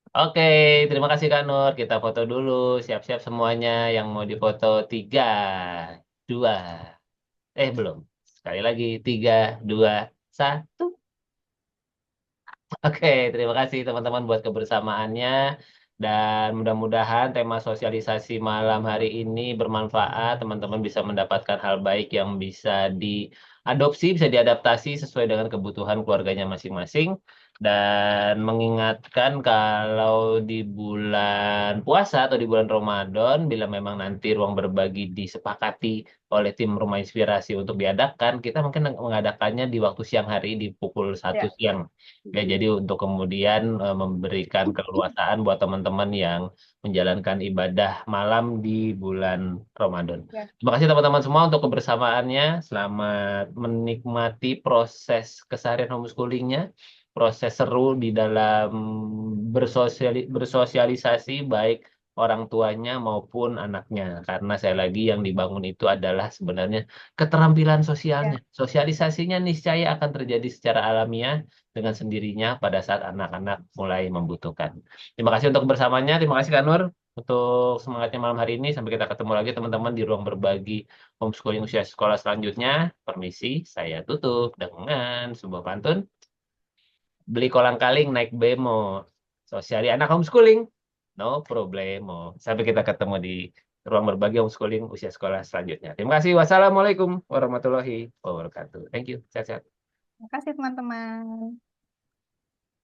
Oke, terima kasih Kak Nur. Kita foto dulu. Siap-siap semuanya yang mau difoto. 3, 2. Belum. Sekali lagi. 3, 2, 1. Oke, terima kasih teman-teman buat kebersamaannya. Dan mudah-mudahan tema sosialisasi malam hari ini bermanfaat. Teman-teman bisa mendapatkan hal baik yang bisa diadopsi, bisa diadaptasi sesuai dengan kebutuhan keluarganya masing-masing. Dan mengingatkan kalau di bulan puasa atau di bulan Ramadan, bila memang nanti ruang berbagi disepakati oleh tim Rumah Inspirasi untuk diadakan, kita mungkin mengadakannya di waktu siang hari di pukul 1 Ya. siang. Ya, jadi untuk kemudian memberikan keleluasaan buat teman-teman yang menjalankan ibadah malam di bulan Ramadan. Ya. Terima kasih teman-teman semua untuk kebersamaannya. Selamat menikmati proses keseharian homeschoolingnya, proses seru di dalam bersosialisasi baik orang tuanya maupun anaknya. Karena saya lagi yang dibangun itu adalah sebenarnya keterampilan sosialnya. Ya. Sosialisasinya niscaya akan terjadi secara alamiah dengan sendirinya pada saat anak-anak mulai membutuhkan. Terima kasih untuk bersamanya. Terima kasih Kak Nur untuk semangatnya malam hari ini. Sampai kita ketemu lagi teman-teman di ruang berbagi homeschooling usia sekolah selanjutnya. Permisi, saya tutup dengan sebuah pantun. Beli kolang-kaling naik bemo. Sosiali anak homeschooling. No problemo. Sampai kita ketemu di ruang berbagi homeschooling usia sekolah selanjutnya. Terima kasih. Wassalamualaikum warahmatullahi wabarakatuh. Thank you. Sehat-sehat. Terima kasih teman-teman.